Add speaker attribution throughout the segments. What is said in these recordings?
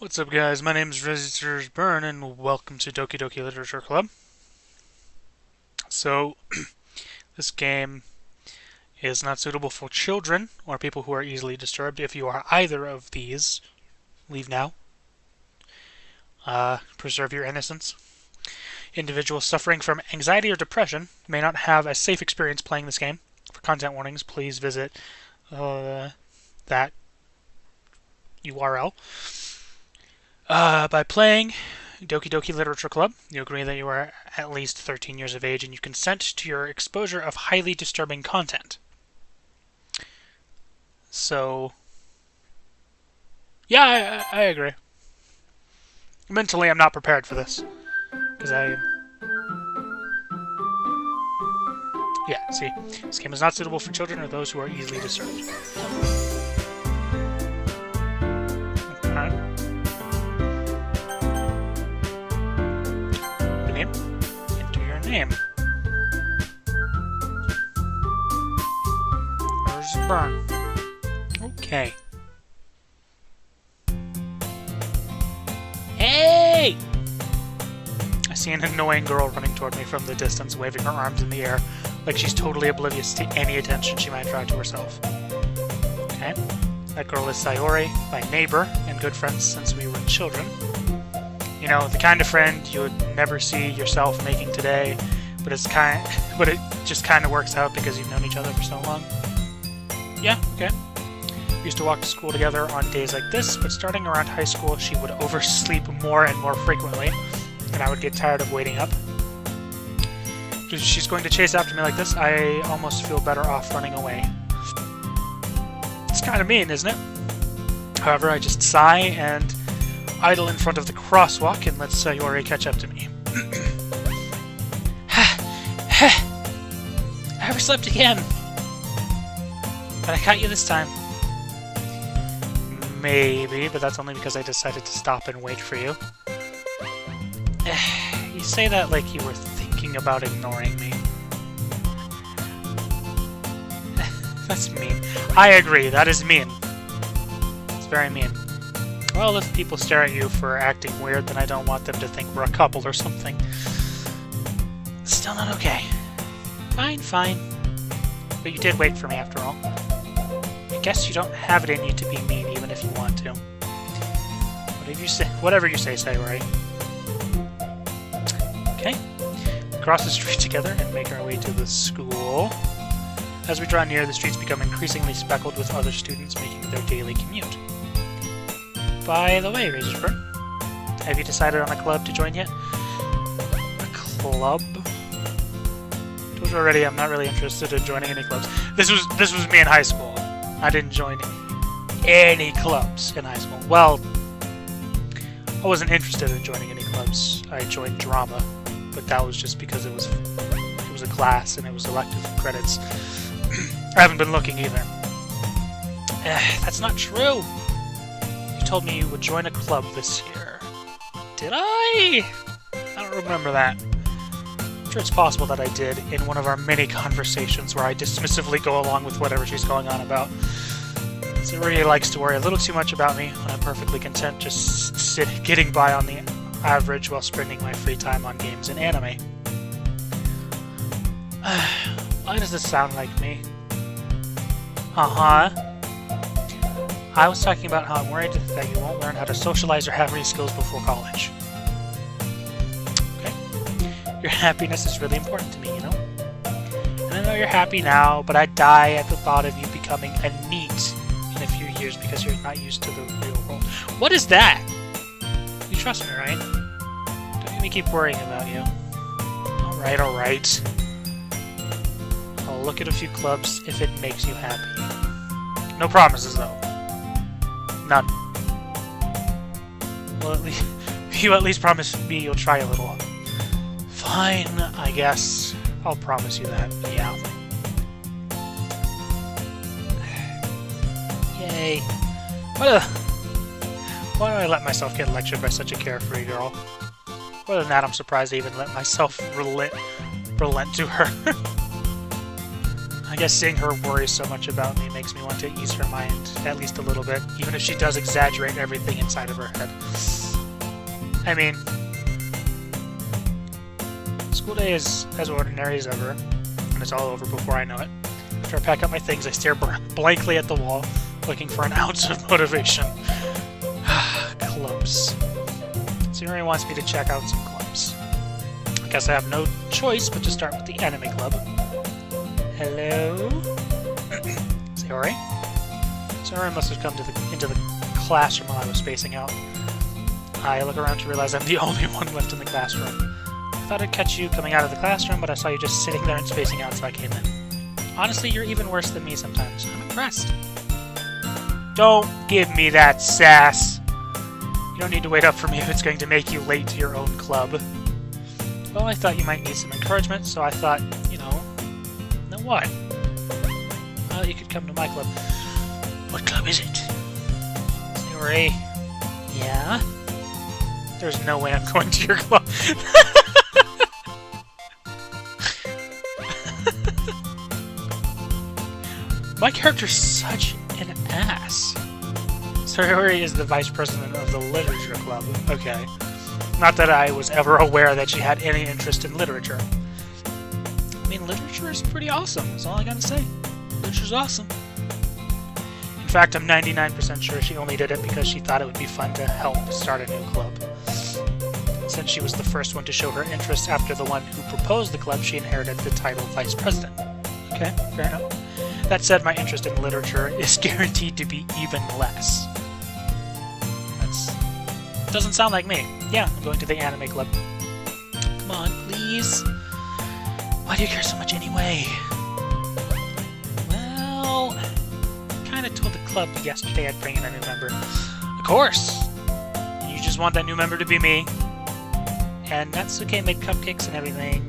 Speaker 1: What's up, guys? My name is Resistors Burn, and welcome to Doki-Doki Literature Club. So, this game is not suitable for children or people who are easily disturbed. If you are either of these, leave now. Preserve your innocence. Individuals suffering from anxiety or depression may not have a safe experience playing this game. For content warnings, please visit that URL. By playing Doki-Doki Literature Club, you agree that you are at least 13 years of age and you consent to your exposure of highly disturbing content. So, yeah, I agree. Mentally, I'm not prepared for this. Because yeah, see, this game is not suitable for children or those who are easily disturbed. Okay. Enter your name. Where's Burn? Okay. Hey! I see an annoying girl running toward me from the distance, waving her arms in the air, like she's totally oblivious to any attention she might draw to herself. Okay. That girl is Sayori, my neighbor, and good friends since we were children. You know, the kind of friend you would never see yourself making today, but it just kind of works out because you've known each other for so long. Yeah, okay. We used to walk to school together on days like this, but starting around high school, she would oversleep more and more frequently, and I would get tired of waiting up. If she's going to chase after me like this, I almost feel better off running away. It's kind of mean, isn't it? However, I just sigh and idle in front of the crosswalk and let Sayori catch up to me. I overslept again. But I caught you this time. Maybe, but that's only because I decided to stop and wait for you. You say that like you were thinking about ignoring me. That's mean. I agree, that is mean. It's very mean. Well, if people stare at you for acting weird, then I don't want them to think we're a couple or something. Still not okay. Fine, fine. But you did wait for me after all. I guess you don't have it in you to be mean even if you want to. Whatever you say, Sayori. Okay. We cross the street together and make our way to the school. As we draw near, the streets become increasingly speckled with other students making their daily commute. By the way, Razorburn, have you decided on a club to join yet? A club? Told you already, I'm not really interested in joining any clubs. This was me in high school. I didn't join any clubs in high school. Well, I wasn't interested in joining any clubs. I joined drama, but that was just because it was a class and it was elective credits. I haven't been looking either. That's not true. You told me you would join a club this year. Did I? I don't remember that. I'm sure it's possible that I did in one of our many conversations where I dismissively go along with whatever she's going on about. Sayori likes to worry a little too much about me when I'm perfectly content just getting by on the average while spending my free time on games and anime. Why does this sound like me? Uh-huh. I was talking about how I'm worried that you won't learn how to socialize or have any skills before college. Okay. Your happiness is really important to me, you know? And I know you're happy now, but I'd die at the thought of you becoming a NEET in a few years because you're not used to the real world. What is that? You trust me, right? Don't let me keep worrying about you. Alright, alright. I'll look at a few clubs if it makes you happy. No promises, though. None. Well, you at least promise me you'll try a little. Fine, I guess. I'll promise you that. Yeah. Yay. Why do I let myself get lectured by such a carefree girl? Other than that, I'm surprised I even let myself relent to her. I guess seeing her worry so much about me makes makes me want to ease her mind at least a little bit, even if she does exaggerate everything inside of her head. I mean, school day is as ordinary as ever, and it's all over before I know it. After I pack up my things, I stare blankly at the wall, looking for an ounce of motivation. Clubs. Sayori wants me to check out some clubs. I guess I have no choice but to start with the anime club. Hello? Sayori? Sayori must have come into the classroom while I was spacing out. I look around to realize I'm the only one left in the classroom. I thought I'd catch you coming out of the classroom, but I saw you just sitting there and spacing out, so I came in. Honestly, you're even worse than me sometimes. I'm impressed. Don't give me that sass! You don't need to wait up for me if it's going to make you late to your own club. Well, I thought you might need some encouragement, so I thought, you know what? Well, you could come to my club. What club is it? Sayori. Yeah? There's no way I'm going to your club. My character's such an ass. Sayori is the vice president of the literature club. Okay. Not that I was ever aware that she had any interest in literature. I mean, literature is pretty awesome, that's all I gotta say. Literature's awesome. In fact, I'm 99% sure she only did it because she thought it would be fun to help start a new club. Since she was the first one to show her interest after the one who proposed the club, she inherited the title Vice President. Okay, fair enough. That said, my interest in literature is guaranteed to be even less. Doesn't sound like me. Yeah, I'm going to the anime club. Come on, please. Why do you care so much anyway? Well, I kinda told the club yesterday I'd bring in a new member. Of course! You just want that new member to be me. And Natsuke made cupcakes and everything.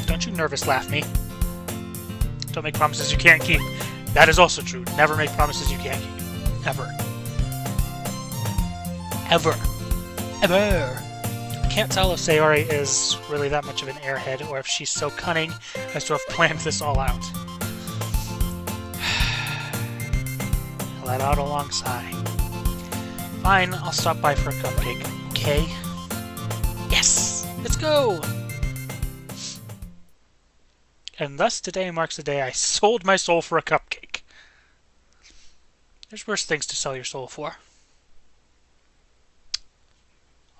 Speaker 1: Don't you nervous laugh me. Don't make promises you can't keep. That is also true. Never make promises you can't keep. Ever. Ever. Ever. I can't tell if Sayori is really that much of an airhead or if she's so cunning as to have planned this all out. I let out a long sigh. Fine, I'll stop by for a cupcake, okay? Yes! Let's go! And thus today marks the day I sold my soul for a cupcake. There's worse things to sell your soul for.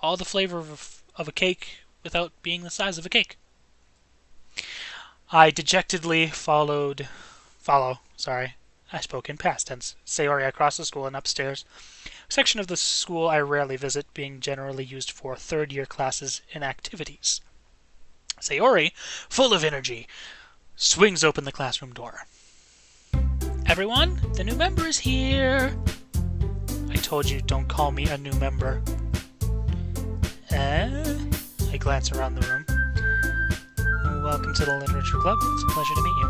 Speaker 1: All the flavor of a cake without being the size of a cake. I dejectedly follow, I spoke in past tense, Sayori across the school and upstairs, a section of the school I rarely visit, being generally used for third-year classes and activities. Sayori, full of energy, swings open the classroom door. Everyone, the new member is here! I told you, don't call me a new member. I glance around the room. Welcome to the Literature Club. It's a pleasure to meet you.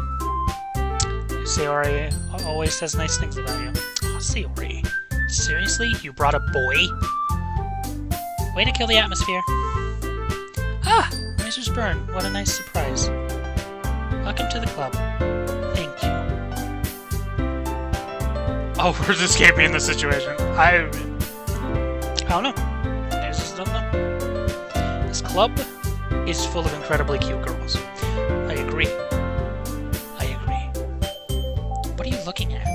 Speaker 1: Sayori always says nice things about you. Oh, Sayori. Seriously? You brought a boy? Way to kill the atmosphere. Ah! Mrs. Byrne, what a nice surprise. Welcome to the club. Thank you. Oh, we're just escaping in this situation. I don't know. I just don't know. This club is full of incredibly cute girls. I agree. I agree. What are you looking at?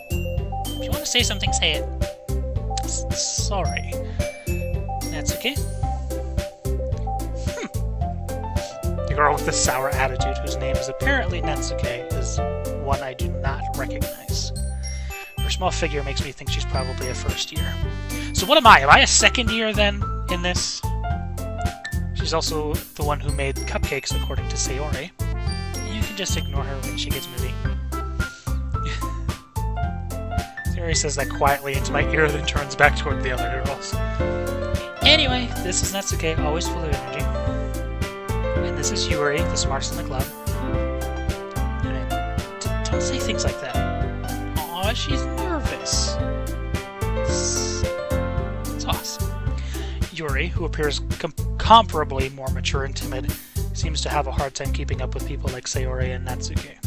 Speaker 1: If you want to say something, say it. Sorry. That's okay. The girl with the sour attitude, whose name is apparently Natsuke, is one I do not recognize. Her small figure makes me think she's probably a first year. So what am I? Am I a second year then in this? She's also the one who made cupcakes, according to Sayori. You can just ignore her when she gets moody. Sayori says that quietly into my ear, then turns back toward the other girls. Anyway, this is Natsuke, always full of energy. And this is Yuri, the smartest in the club. Don't say things like that. Aw, she's nervous. It's awesome. Yuri, who appears comparably more mature and timid, seems to have a hard time keeping up with people like Sayori and Natsuke.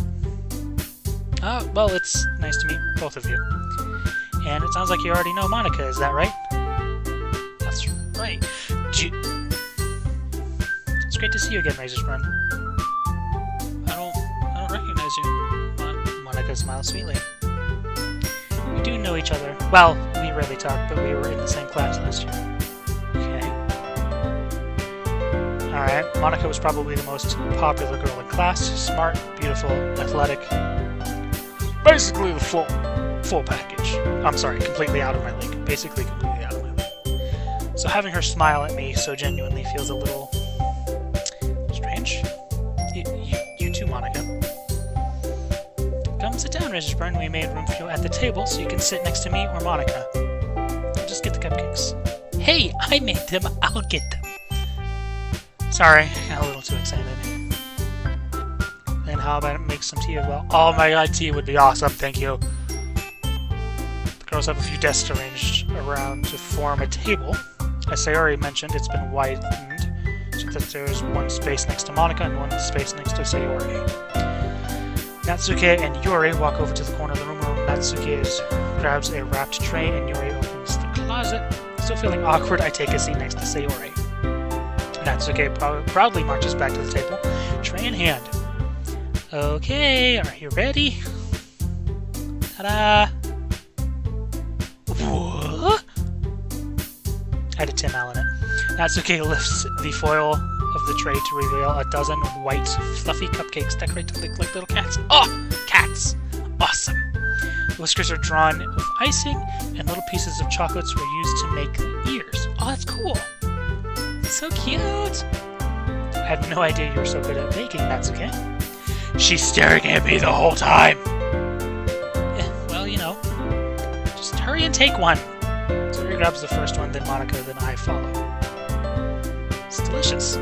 Speaker 1: Well, it's nice to meet both of you. And it sounds like you already know Monica, is that right? That's right. It's great to see you again, Razorburn. I don't recognize you. Monica smiles sweetly. We do know each other. Well, we rarely talk, but we were in the same class last year. Okay. Alright, Monica was probably the most popular girl in class. Smart, beautiful, athletic. Basically the full package. I'm sorry, completely out of my league. Basically completely out of my league. So having her smile at me so genuinely feels a little strange. You too, Monica. Come sit down, Razorburn. We made room for you at the table so you can sit next to me or Monica. Just get the cupcakes. Hey, I made them. I'll get them. Sorry, I got a little too excited. Then how about it make some tea as well? Oh my god, tea would be awesome, thank you. The girls have a few desks arranged around to form a table. As Sayori mentioned, it's been widened so that there's one space next to Monica and one space next to Sayori. Natsuke and Yuri walk over to the corner of the room where Natsuke grabs a wrapped tray and Yuri opens the closet. Still feeling awkward, I take a seat next to Sayori. Natsuke proudly marches back to the table, tray in hand. Okay, are you ready? Ta-da! What? I had a Tim Allen it. Natsuke lifts the foil of the tray to reveal a dozen white, fluffy cupcakes decorated to look like little cats. Oh! Cats! Awesome! The whiskers are drawn with icing, and little pieces of chocolates were used to make the ears. Oh, that's cool! So cute! I had no idea you were so good at baking, Natsuke. She's staring at me the whole time! Well, you know. Just hurry and take one! Sayori grabs the first one, then Monica, then I follow. It's delicious.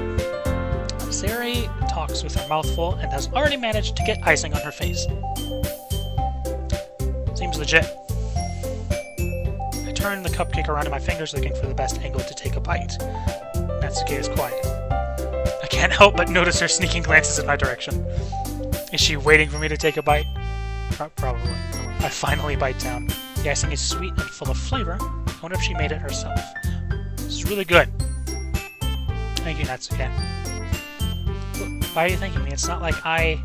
Speaker 1: Sayori talks with her mouth full and has already managed to get icing on her face. Seems legit. I turn the cupcake around in my fingers looking for the best angle to take a bite. Natsuke is quiet. I can't help but notice her sneaking glances in my direction. Is she waiting for me to take a bite? Probably. I finally bite down. The icing is sweet and full of flavor. I wonder if she made it herself. This is really good. Thank you, Natsuke. Why are you thanking me? It's not like I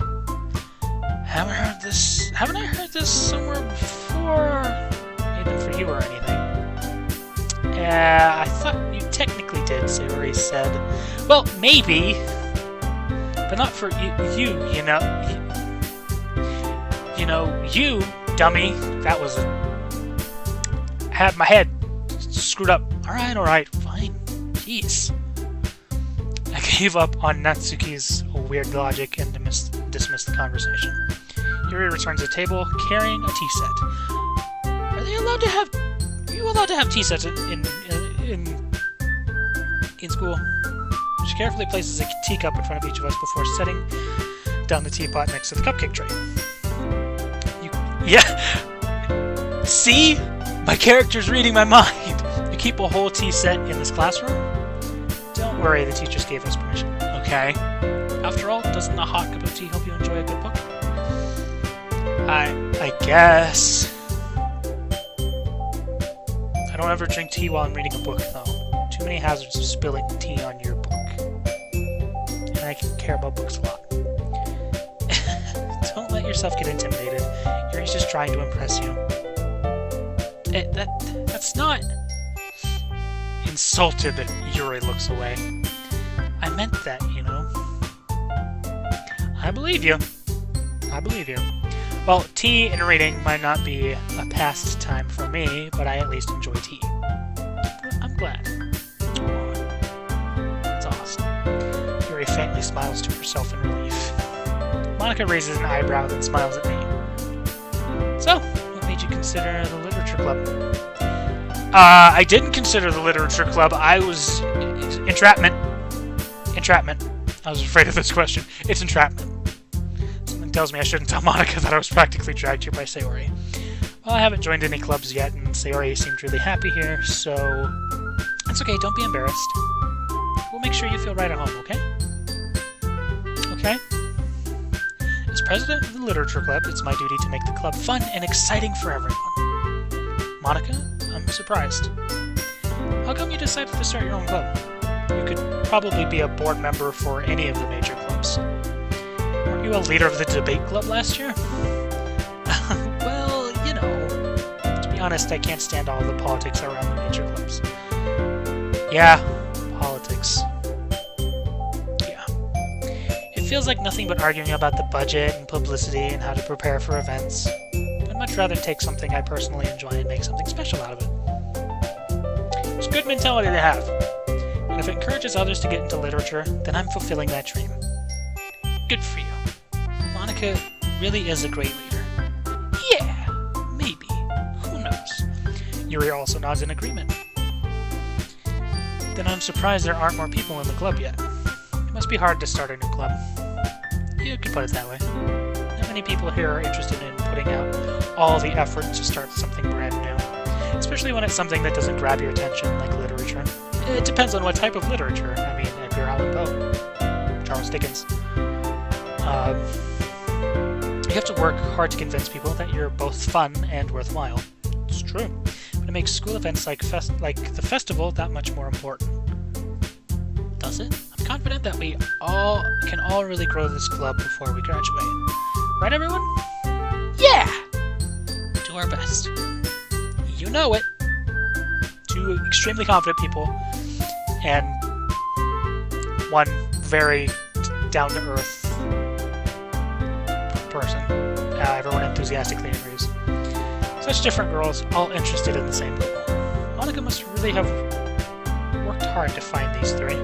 Speaker 1: haven't heard this. Haven't I heard this somewhere before? Even for you or anything. I thought you technically did, Sayori said. Well, maybe. But not for you know. You know, you, dummy. That was I had my head screwed up. Alright, fine. Jeez. I gave up on Natsuki's weird logic and dismissed the conversation. Yuri returns to the table, carrying a tea set. Are you allowed to have tea sets in school? She carefully places a teacup in front of each of us before setting down the teapot next to the cupcake tray. Yeah! See? My character's reading my mind! You keep a whole tea set in this classroom? Don't worry, the teachers gave us permission. Okay. After all, doesn't a hot cup of tea help you enjoy a good book? I guess. I don't ever drink tea while I'm reading a book, though. Too many hazards of spilling tea on your book. And I care about books a lot. Don't let yourself get intimidated. Yuri's just trying to impress you. That's not... Insulted, Yuri looks away. I meant that, you know. I believe you. Well, tea and reading might not be a pastime for me, but I at least enjoy tea. I'm glad. That's awesome. Yuri faintly smiles to herself in relief. Monica raises an eyebrow, then smiles at me. So, what made you consider the literature club? I didn't consider the literature club. I was... Entrapment. I was afraid of this question. It's entrapment. Something tells me I shouldn't tell Monica that I was practically dragged here by Sayori. Well, I haven't joined any clubs yet, and Sayori seemed really happy here, so... It's okay, don't be embarrassed. We'll make sure you feel right at home, okay? Okay? As president of the Literature Club, it's my duty to make the club fun and exciting for everyone. Monica, I'm surprised. How come you decided to start your own club? You could probably be a board member for any of the major clubs. Weren't you a leader of the debate club last year? Well, you know, to be honest, I can't stand all the politics around the major clubs. Yeah, politics. Yeah. It feels like nothing but arguing about the budget and publicity and how to prepare for events. I'd much rather take something I personally enjoy and make something special out of it. It's a good mentality to have. And if it encourages others to get into literature, then I'm fulfilling that dream. Good for you. Monica really is a great leader. Yeah, maybe. Who knows? Yuri also nods in agreement. Then I'm surprised there aren't more people in the club yet. It must be hard to start a new club. You could put it that way. Not many people here are interested in putting out all the effort to start something brand new. Especially when it's something that doesn't grab your attention, like literature. It depends on what type of literature. I mean, Edgar Allan Poe, Charles Dickens. You have to work hard to convince people that you're both fun and worthwhile. It's true. But it makes school events like the festival that much more important. Does it? I'm confident that we can all really grow this club before we graduate. Right, everyone? Yeah! Do our best. You know it. Two extremely confident people and one very down-to-earth person. Everyone enthusiastically agrees. Such different girls, all interested in the same goal. Monica must really have worked hard to find these three.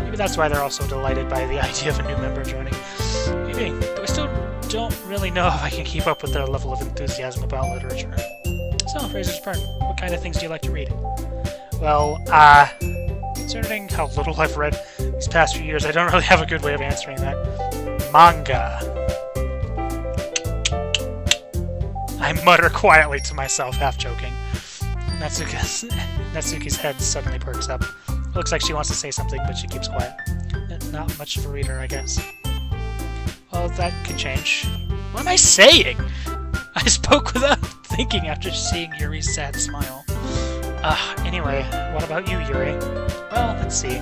Speaker 1: Maybe that's why they're all so delighted by the idea of a new member joining. Maybe, though I still don't really know if I can keep up with their level of enthusiasm about literature. So, Fraser's pardon, what kind of things do you like to read? Well, considering how little I've read these past few years, I don't really have a good way of answering that. Manga. I mutter quietly to myself, half joking. Natsuki's head suddenly perks up. It looks like she wants to say something, but she keeps quiet. Not much of a reader, I guess. Well, that can change. What am I saying? I spoke without thinking after seeing Yuri's sad smile. Anyway, what about you, Yuri? Well, let's see.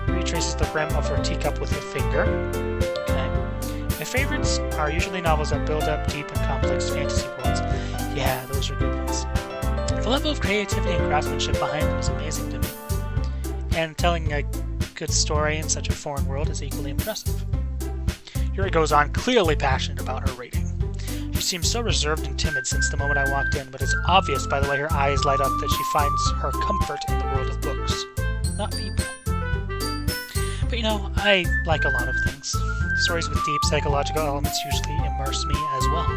Speaker 1: Yuri traces the rim of her teacup with her finger. Okay. My favorites are usually novels that build up deep and complex fantasy worlds. Yeah, those are good ones. The level of creativity and craftsmanship behind them is amazing to me. And telling a good story in such a foreign world is equally impressive. Yuri goes on, clearly passionate about her reading. She seems so reserved and timid since the moment I walked in, but it's obvious by the way her eyes light up that she finds her comfort in the world of books, not people. But you know, I like a lot of things. Stories with deep psychological elements usually immerse me as well.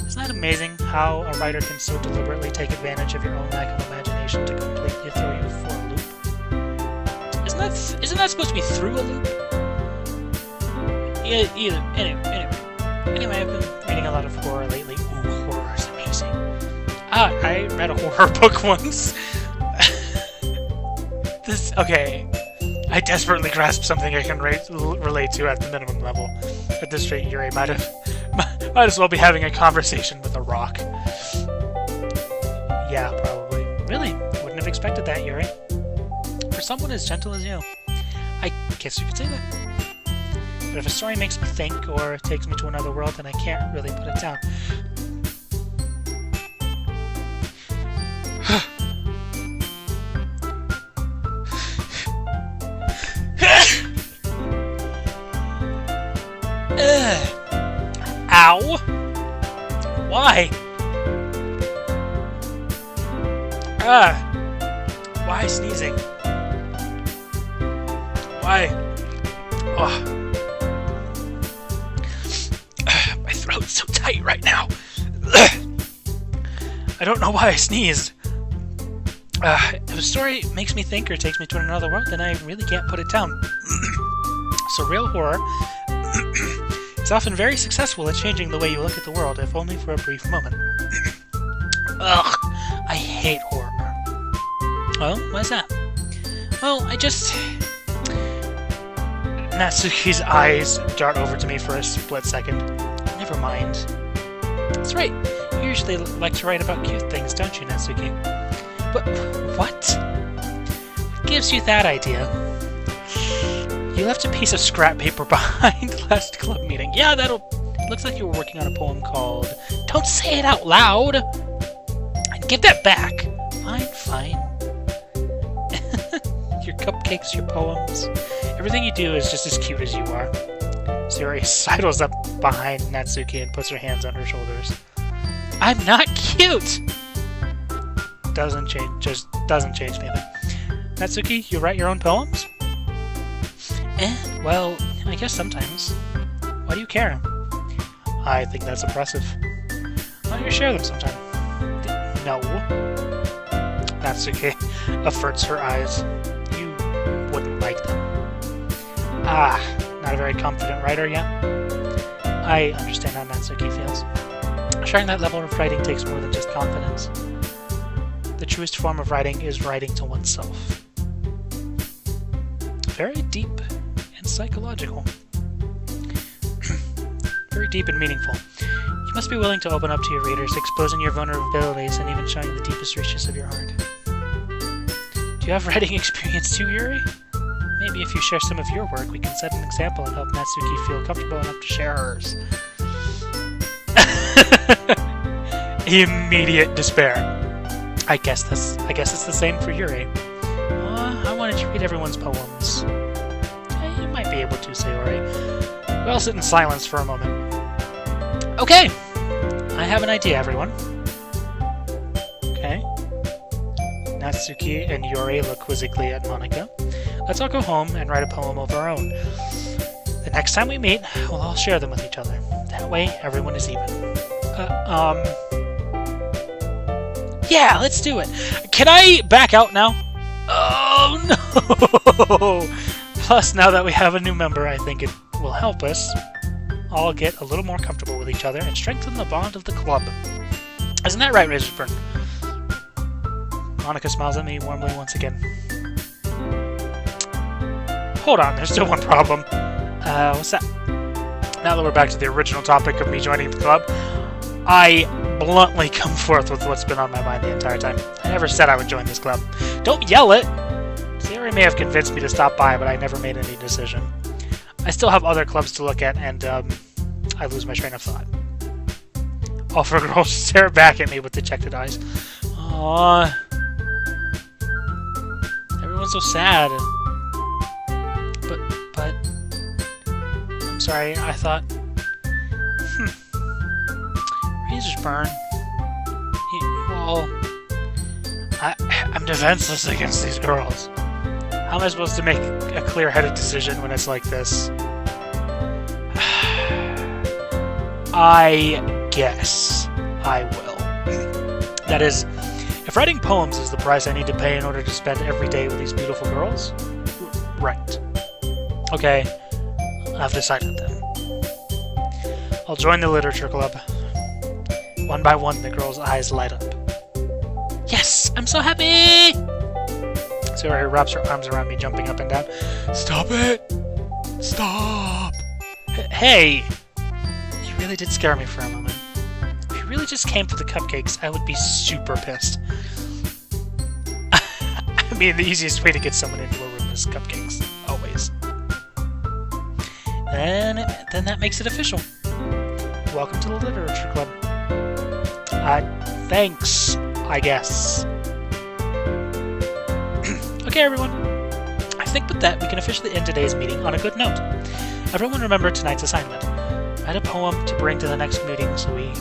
Speaker 1: Isn't that amazing how a writer can so deliberately take advantage of your own lack of imagination to completely throw you for a loop? Isn't that supposed to be through a loop? Anyway, I've been reading a lot of horror lately. Ooh, horror is amazing. I read a horror book once. Okay. I desperately grasped something I can relate to at the minimum level. At this rate, Yuri might as well be having a conversation with a rock. Yeah, probably. Really? Wouldn't have expected that, Yuri. For someone as gentle as you. I guess you could say that. But if a story makes me think or takes me to another world, then I can't really put it down. Ow! Why? Why sneezing? Why? Oh. My throat's so tight right now. I don't know why I sneezed. If a story makes me think or takes me to another world, then I really can't put it down. So real horror is often very successful at changing the way you look at the world, if only for a brief moment. Ugh, I hate horror. Oh, why's that? Well, Natsuki's eyes dart over to me for a split second. Never mind. That's right. You usually like to write about cute things, don't you, Natsuki? But what? What gives you that idea? You left a piece of scrap paper behind last club meeting. Yeah, it looks like you were working on a poem called... Don't say it out loud! Give that back! Fine. Your cupcakes, your poems. Everything you do is just as cute as you are. Sayori sidles up behind Natsuki and puts her hands on her shoulders. I'm not cute! Doesn't change anything. Natsuki, you write your own poems? Well, I guess sometimes. Why do you care? I think that's impressive. Why don't you share them sometime? No. Natsuki averts her eyes. You wouldn't like them. Ah, not a very confident writer yet? I understand how Natsuki feels. Sharing that level of writing takes more than just confidence. The truest form of writing is writing to oneself. Very deep and psychological. Very deep and meaningful. You must be willing to open up to your readers, exposing your vulnerabilities and even showing the deepest reaches of your heart. Do you have writing experience too, Yuri? Maybe if you share some of your work, we can set an example and help Natsuki feel comfortable enough to share hers. Immediate despair. I guess it's the same for Yuri. I wanted to read everyone's poems. You might be able to, Sayori. We all sit in silence for a moment. Okay! I have an idea, everyone. Okay. Natsuki and Yuri look quizzically at Monika. Let's all go home and write a poem of our own. The next time we meet, we'll all share them with each other. That way, everyone is even. Yeah, let's do it. Can I back out now? Oh, no! Plus, now that we have a new member, I think it will help us all get a little more comfortable with each other and strengthen the bond of the club. Isn't that right, Razorburn? Monika smiles at me warmly once again. Hold on, there's still one problem. What's that? Now that we're back to the original topic of me joining the club, I bluntly come forth with what's been on my mind the entire time. I never said I would join this club. Don't yell it! Sayori may have convinced me to stop by, but I never made any decision. I still have other clubs to look at, and I lose my train of thought. All four girls stare back at me with dejected eyes. Aww. Everyone's so sad. But... I'm sorry, I thought... Razorburn. Well... I'm defenseless against these girls. How am I supposed to make a clear-headed decision when it's like this? I guess I will. That is, if writing poems is the price I need to pay in order to spend every day with these beautiful girls, right. Okay, I've decided then. I'll join the literature club. One by one, the girls' eyes light up. Yes! I'm so happy! Sayori wraps her arms around me, jumping up and down. Stop it! Stop! Hey! You really did scare me for a moment. If you really just came for the cupcakes, I would be super pissed. I mean, the easiest way to get someone into a room is cupcakes. Always. Then that makes it official. Welcome to the literature club. Thanks, I guess. Okay, everyone. I think with that, we can officially end today's meeting on a good note. Everyone remember tonight's assignment. Write a poem to bring to the next meeting so we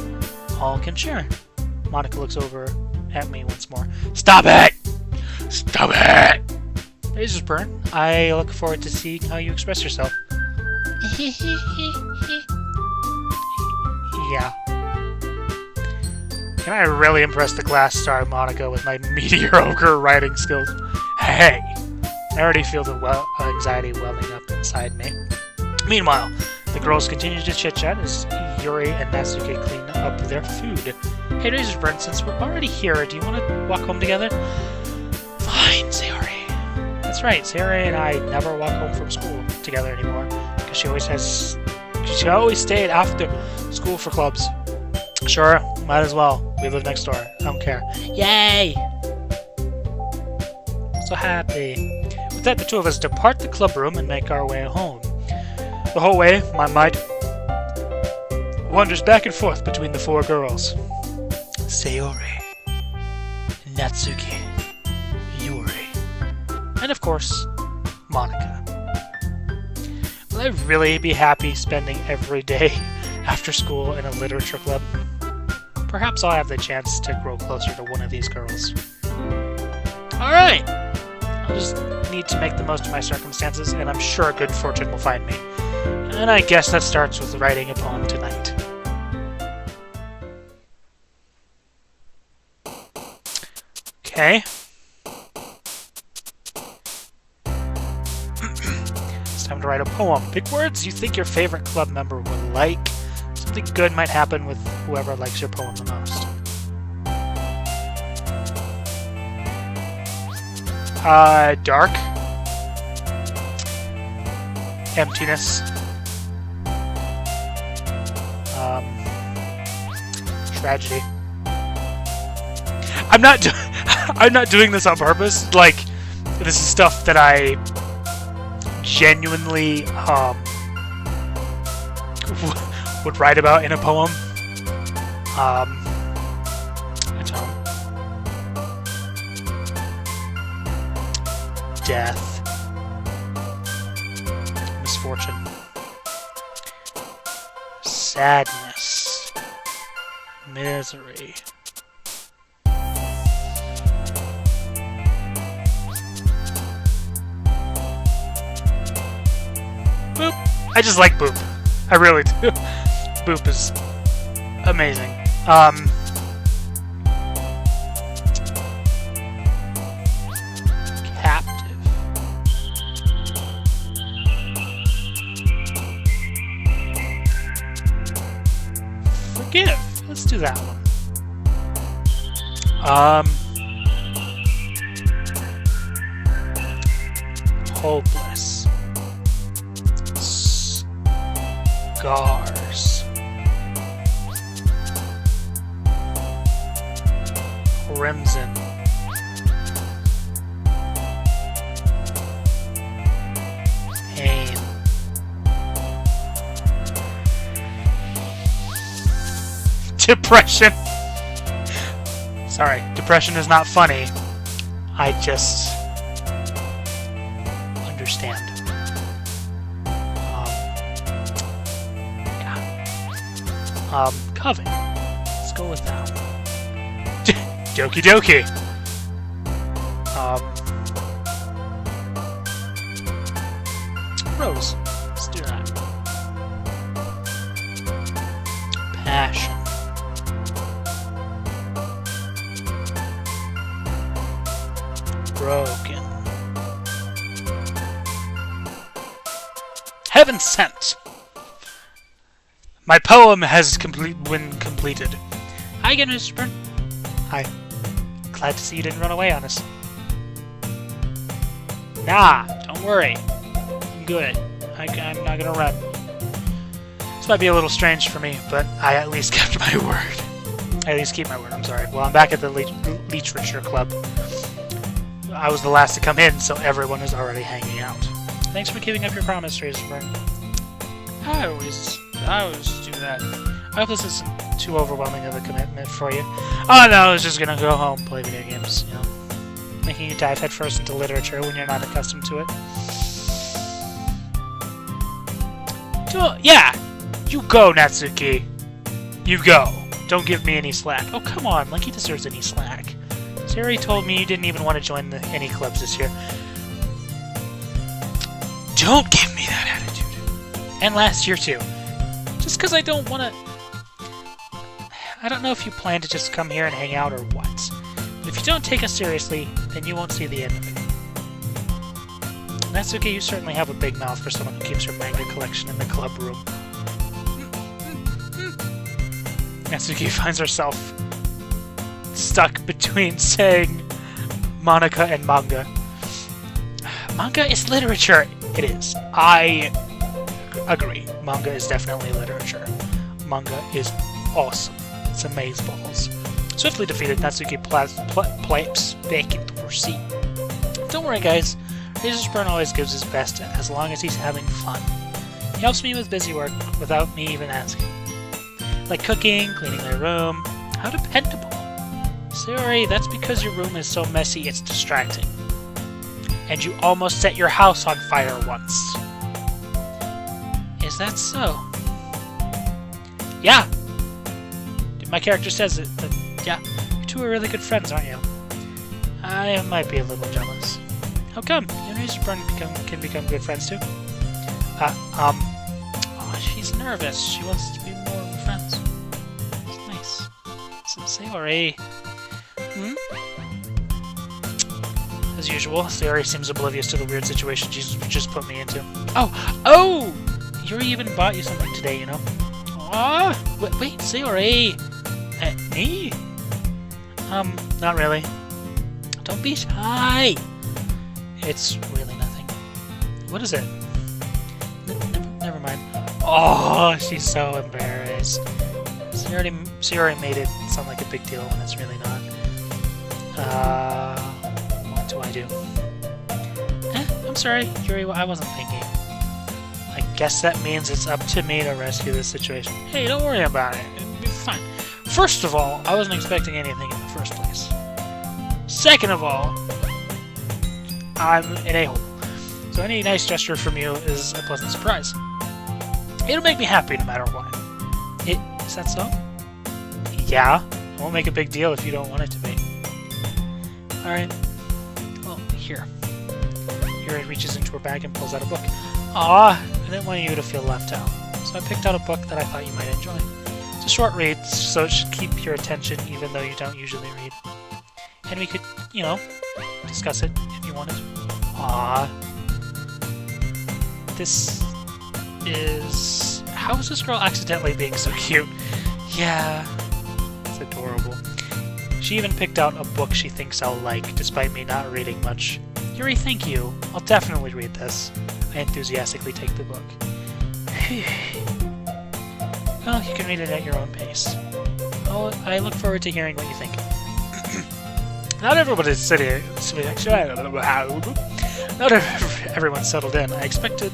Speaker 1: all can share. Monika looks over at me once more. Stop it! Stop it! Razorburn, I look forward to seeing how you express yourself. Yeah. Can I really impress the class star Monika with my mediocre writing skills? Hey! I already feel the anxiety welling up inside me. Meanwhile, the girls continue to chit-chat as Yuri and Natsuki clean up their food. Hey, Razorburn, since we're already here, do you want to walk home together? Fine, Sayori. That's right, Sayori and I never walk home from school. together anymore because she always stayed after school for clubs. Sure, might as well. We live next door. I don't care. Yay! So happy. With that, the two of us depart the club room and make our way home. The whole way, my mind wanders back and forth between the four girls. Sayori, Natsuki, Yuri, and of course, Monica. Will I really be happy spending every day after school in a literature club? Perhaps I'll have the chance to grow closer to one of these girls. Alright! I'll just need to make the most of my circumstances, and I'm sure good fortune will find me. And I guess that starts with writing a poem tonight. Okay. It's time to write a poem. Pick words you think your favorite club member would like. Something good might happen with whoever likes your poem the most. Dark. Emptiness. Tragedy. I'm not doing this on purpose. Like, this is stuff that I genuinely would write about in a poem. I don't. Death. Misfortune. Sadness. Misery. Boop. I just like Boop. I really do. Boop is amazing. Captive. Forgive. Let's do that one. Hopeless. Scars. Crimson. Pain. Depression. Sorry, depression is not funny. I just understand. Coven. Let's go with that one. Doki-Doki. Rose. Let's do that. Passion. Broken. Heaven Sent. My poem has been completed. Hi again, Mr. Byrne. Hi. Glad to see you didn't run away on us. Nah, don't worry. I'm good. I'm not gonna run. This might be a little strange for me, but I at least kept my word. I at least keep my word, I'm sorry. Well, I'm back at the Literature Club. I was the last to come in, so everyone is already hanging out. Thanks for keeping up your promise, Razorburn. I always do that. I hope this isn't too overwhelming of a commitment for you. Oh no, I was just gonna go home, play video games, you know. Making you dive headfirst into literature when you're not accustomed to it. Yeah! You go, Natsuki! You go. Don't give me any slack. Oh, come on, like he deserves any slack. Sayori told me you didn't even want to join any clubs this year. Don't give me that attitude. And last year, too. Just because I don't want to... I don't know if you plan to just come here and hang out or what. But if you don't take us seriously, then you won't see the end of it. Natsuki, you certainly have a big mouth for someone who keeps her manga collection in the club room. Natsuki finds herself stuck between saying Monica and manga. Manga is literature. It is. I agree. Manga is definitely literature. Manga is awesome. It's amazeballs. Swiftly defeated, Natsuki plapes back into her seat. Don't worry, guys. Razorburn always gives his best as long as he's having fun. He helps me with busy work without me even asking. Like cooking, cleaning my room. How dependable. Sorry, that's because your room is so messy it's distracting. And you almost set your house on fire once. Is that so? Yeah. My character says it, but yeah. You two are really good friends, aren't you? I might be a little jealous. How come? You and Razorburn can become good friends too? Oh, she's nervous. She wants to be more friends. It's nice. So Sayori. As usual, Sayori seems oblivious to the weird situation she's just put me into. Oh! Yuri even bought you something today, you know? Wait, Sayori! Me? Not really. Don't be shy! It's really nothing. What is it? Never mind. Oh, she's so embarrassed. Sayori made it sound like a big deal when it's really not. What do I do? I'm sorry, Yuri, I wasn't thinking. I guess that means it's up to me to rescue this situation. Hey, don't worry about it. It'll be fine. First of all, I wasn't expecting anything in the first place. Second of all, I'm an a-hole. So any nice gesture from you is a pleasant surprise. It'll make me happy no matter what. Is that so? Yeah. I won't make a big deal if you don't want it to be. Alright. Well, here. Yuri reaches into her bag and pulls out a book. I didn't want you to feel left out. So I picked out a book that I thought you might enjoy. It's a short read, so it should keep your attention even though you don't usually read. And we could, discuss it if you wanted. This is... How is this girl accidentally being so cute? Yeah, it's adorable. She even picked out a book she thinks I'll like, despite me not reading much. Yuri, thank you. I'll definitely read this. I enthusiastically take the book. Well, you can read it at your own pace. I look forward to hearing what you think. Not everybody's sitting. Not everyone's settled in. I expected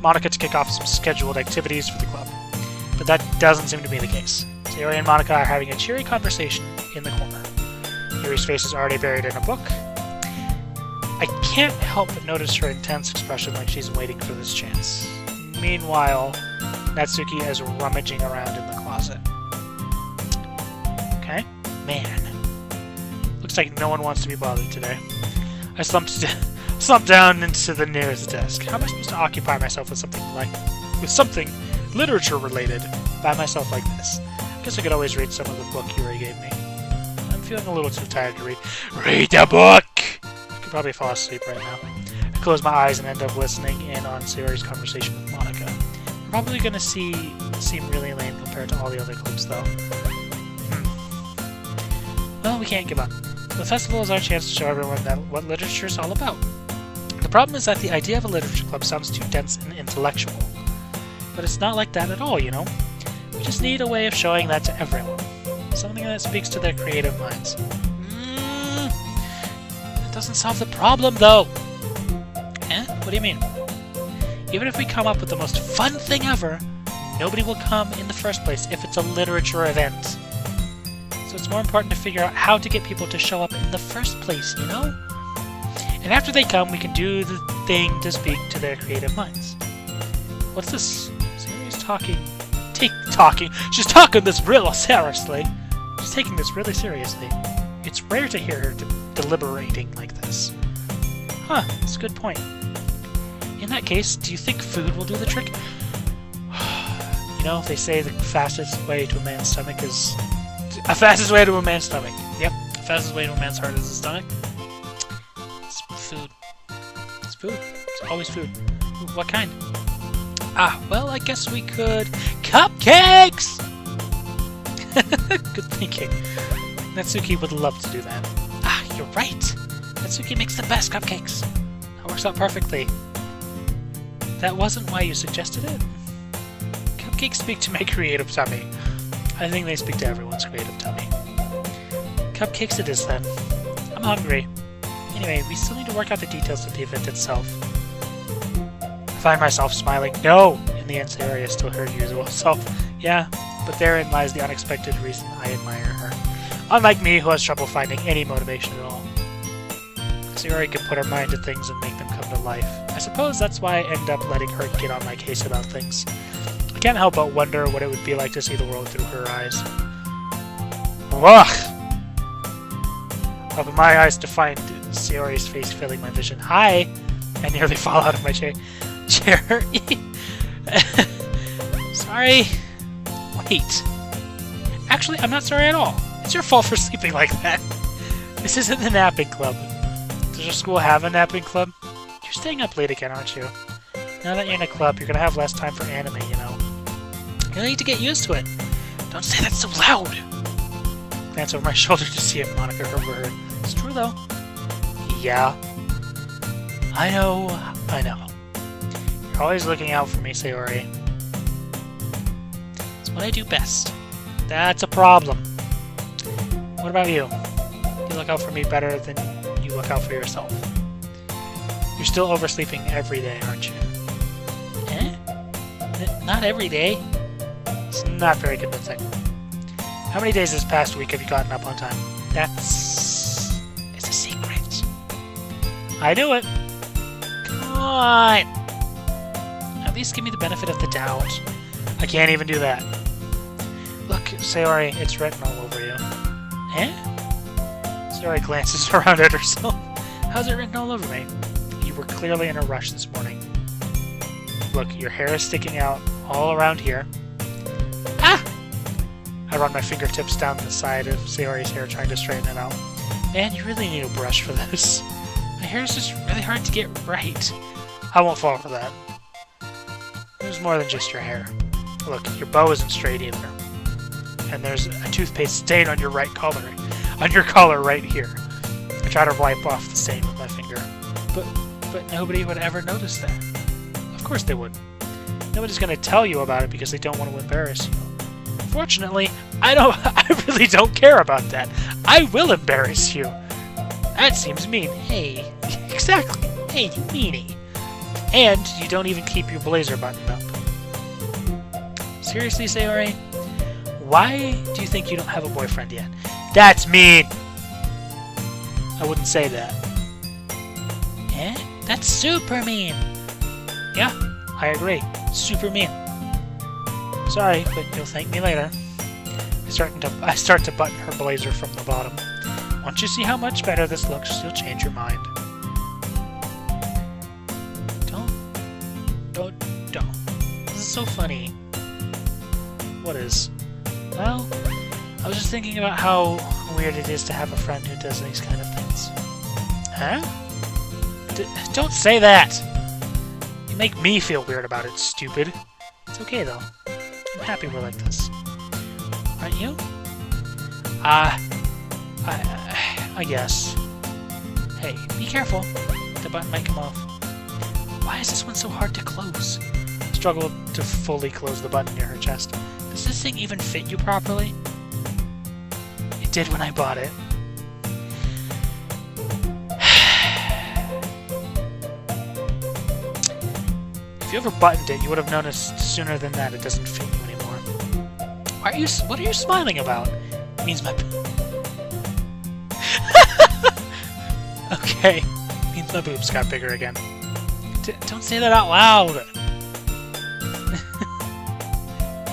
Speaker 1: Monika to kick off some scheduled activities for the club, but that doesn't seem to be the case. Sayori and Monika are having a cheery conversation in the corner. Yuri's face is already buried in a book. I can't help but notice her intense expression like she's waiting for this chance. Meanwhile, Natsuki is rummaging around in the closet. Okay. Man. Looks like no one wants to be bothered today. I slumped down into the nearest desk. How am I supposed to occupy myself with something literature-related by myself like this? I guess I could always read some of the book Yuri gave me. I'm feeling a little too tired to read. Read the book! I could probably fall asleep right now. I close my eyes and end up listening in on Sayori's conversation with Monika. I'm probably gonna seem really lame compared to all the other clips, though. Well, we can't give up. The festival is our chance to show everyone what literature is all about. The problem is that the idea of a literature club sounds too dense and intellectual. But it's not like that at all, you know? We just need a way of showing that to everyone. Something that speaks to their creative minds. That doesn't solve the problem, though! What do you mean? Even if we come up with the most fun thing ever, nobody will come in the first place if it's a literature event. So it's more important to figure out how to get people to show up in the first place, you know? And after they come, we can do the thing to speak to their creative minds. What's this? Sayori's talking. She's talking this real seriously. She's taking this really seriously. It's rare to hear her deliberating like this. Huh, that's a good point. In that case, do you think food will do the trick? You know, they say the fastest way to a man's stomach is... The fastest way to a man's stomach. Yep, the fastest way to a man's heart is his stomach. It's food. It's food. It's always food. What kind? Well, I guess we could... Cupcakes! Good thinking. Natsuki would love to do that. You're right. Natsuki makes the best cupcakes. That works out perfectly. That wasn't why you suggested it. Cupcakes speak to my creative tummy. I think they speak to everyone's creative tummy. Cupcakes it is then. I'm hungry. Anyway, we still need to work out the details of the event itself. I find myself smiling. No! In the end, Sayori is still her usual self. Yeah, but therein lies the unexpected reason I admire her. Unlike me, who has trouble finding any motivation at all. Sayori can put her mind to things and make them come to life. I suppose that's why I end up letting her get on my case about things. I can't help but wonder what it would be like to see the world through her eyes. Ugh! Open my eyes to find Sayori's face filling my vision. Hi! I nearly fall out of my chair. Sorry. Wait. Actually, I'm not sorry at all. It's your fault for sleeping like that. This isn't the napping club. Does your school have a napping club? You're staying up late again, aren't you? Now that you're in a club, you're gonna have less time for anime, you know. You'll need to get used to it. Don't say that so loud! Glance over my shoulder to see if Monica overheard. It's true, though. Yeah. I know. You're always looking out for me, Sayori. It's what I do best. That's a problem. What about you? You look out for me better than you look out for yourself. You're still oversleeping every day, aren't you? Eh? Not every day? It's not very convincing. How many days this past week have you gotten up on time? It's a secret. I knew it. Come on. At least give me the benefit of the doubt. I can't even do that. Look, Sayori, it's written all over you. Eh? Sayori glances around at herself. How's it written all over me? You were clearly in a rush this morning. Look, your hair is sticking out all around here. Ah! I run my fingertips down the side of Sayori's hair, trying to straighten it out. Man, you really need a brush for this. My hair is just really hard to get right. I won't fall for that. There's more than just your hair. Look, your bow isn't straight either. And there's a toothpaste stain on your right collar. On your collar right here. I try to wipe off the stain with my finger. But nobody would ever notice that. Of course they wouldn't. Nobody's going to tell you about it because they don't want to embarrass you. Fortunately, I really don't care about that. I will embarrass you. That seems mean. Hey, exactly. Hey, you meanie. And you don't even keep your blazer buttoned up. Seriously, Sayori? Why do you think you don't have a boyfriend yet? That's mean! I wouldn't say that. Eh? That's super mean! Yeah, I agree. Super mean. Sorry, but you'll thank me later. I start to button her blazer from the bottom. Once you see how much better this looks, you'll change your mind. Don't. This is so funny. What is? Well, I was just thinking about how weird it is to have a friend who does these kind of things. Huh? Don't say that! You make me feel weird about it, stupid. It's okay, though. I'm happy we're like this. Aren't you? I guess. Hey, be careful. The button might come off. Why is this one so hard to close? I struggle to fully close the button near her chest. Does this thing even fit you properly? It did when I bought it. If you ever buttoned it, you would have noticed sooner than that it doesn't fit you anymore. What are you smiling about? It means my... Okay. It means my boobs got bigger again. Don't say that out loud!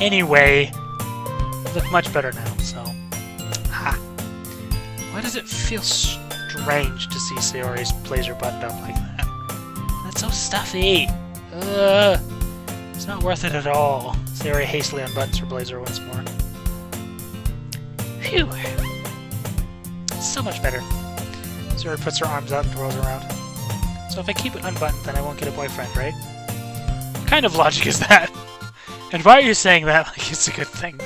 Speaker 1: Anyway, you look much better now, so... Ha! Why does it feel strange to see Sayori's blazer buttoned up like that? That's so stuffy! Ugh! It's not worth it at all. Sayori hastily unbuttons her blazer once more. Phew! It's so much better. Sayori puts her arms out and twirls around. So if I keep it unbuttoned, then I won't get a boyfriend, right? What kind of logic is that? And why are you saying that like it's a good thing?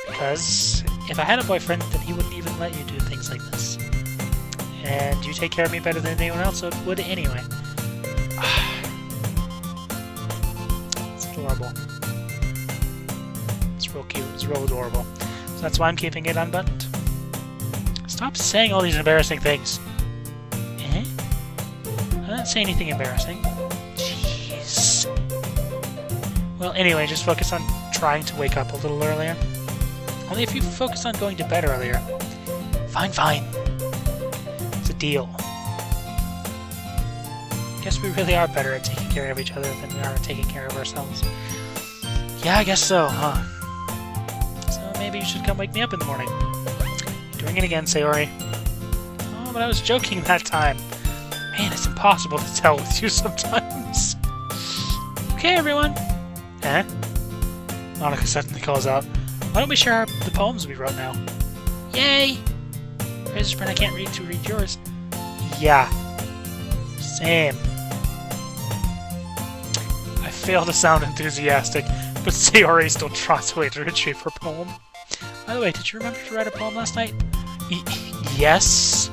Speaker 1: Because if I had a boyfriend, then he wouldn't even let you do things like this. And you take care of me better than anyone else would anyway. adorable. It's real cute. It's real adorable. So that's why I'm keeping it unbuttoned. Stop saying all these embarrassing things. Eh? I didn't say anything embarrassing. Jeez. Well, anyway, just focus on trying to wake up a little earlier. Only if you focus on going to bed earlier. Fine, fine. It's a deal. Guess we really are better at taking care of each other than we are at taking care of ourselves. Yeah, I guess so, huh? So maybe you should come wake me up in the morning. Doing it again, Sayori. Oh, but I was joking that time. Man, it's impossible to tell with you sometimes. Okay, everyone. Eh? Monica suddenly calls out, why don't we share the poems we wrote now? Yay! Razorspin, I can't read to read yours. Yeah. Same. I fail to sound enthusiastic, but Sayori still trots away to retrieve her poem. By the way, did you remember to write a poem last night? Yes.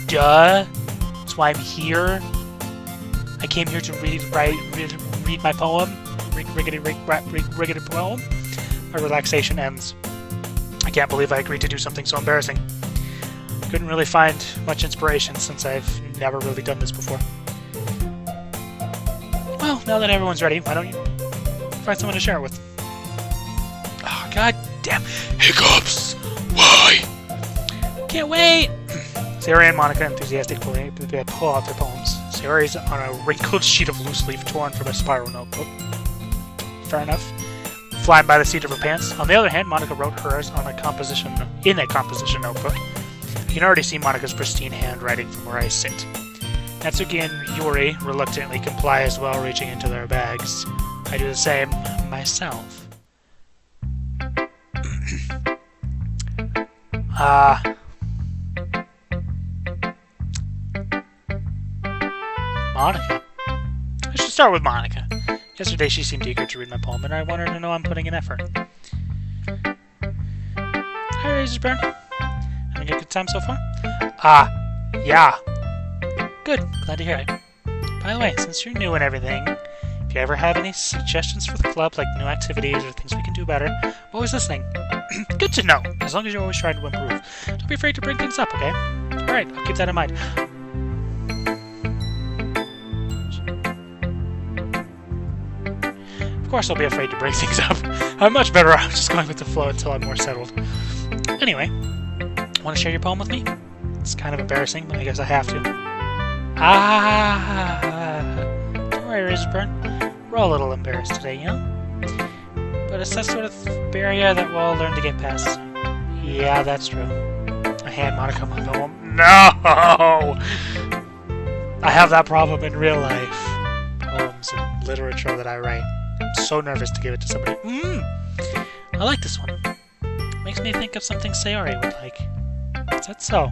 Speaker 1: Duh. That's why I'm here. I came here to read my poem. Riggedy poem. My relaxation ends. I can't believe I agreed to do something so embarrassing. Couldn't really find much inspiration since I've never really done this before. Well, now that everyone's ready, why don't you find someone to share it with? Oh, god damn. Hiccups! Why? Can't wait! Sayori and Monica enthusiastically pull out their poems. Sayori's on a wrinkled sheet of loose leaf torn from a spiral notebook. Fair enough. Flying by the seat of her pants. On the other hand, Monica wrote hers in a composition notebook. You can already see Monica's pristine handwriting from where I sit. Natsuki and Yuri reluctantly comply as well, reaching into their bags. I do the same myself. Monica? I should start with Monica. Yesterday she seemed eager to read my poem, and I want her to know I'm putting in effort. Hi, Razorburn. Having a good time so far? Yeah. Good. Glad to hear it. By the way, since you're new and everything, if you ever have any suggestions for the club, like new activities or things we can do better, I'm always listening. Good to know, as long as you're always trying to improve. Don't be afraid to bring things up, okay? Alright, I'll keep that in mind. Of course I'll be afraid to bring things up. I'm much better off just going with the flow until I'm more settled. Anyway, want to share your poem with me? It's kind of embarrassing, but I guess I have to. Don't worry, Razorburn. We're all a little embarrassed today, you know? But it's that sort of barrier that we'll all learn to get past. Yeah, that's true. I hand Monica my poem. No! I have that problem in real life. Poems and literature that I write. I'm so nervous to give it to somebody. I like this one. Makes me think of something Sayori would like. Is that so?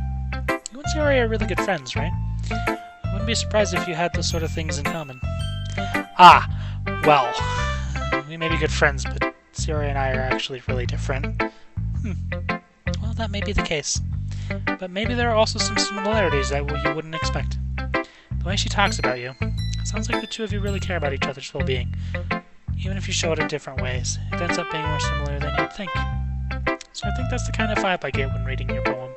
Speaker 1: You and Sayori are really good friends, right? I wouldn't be surprised if you had those sort of things in common. Well, we may be good friends, but Sayori and I are actually really different. Well, that may be the case. But maybe there are also some similarities that you wouldn't expect. The way she talks about you, it sounds like the two of you really care about each other's well-being. Even if you show it in different ways, it ends up being more similar than you'd think. So I think that's the kind of vibe I get when reading your poem.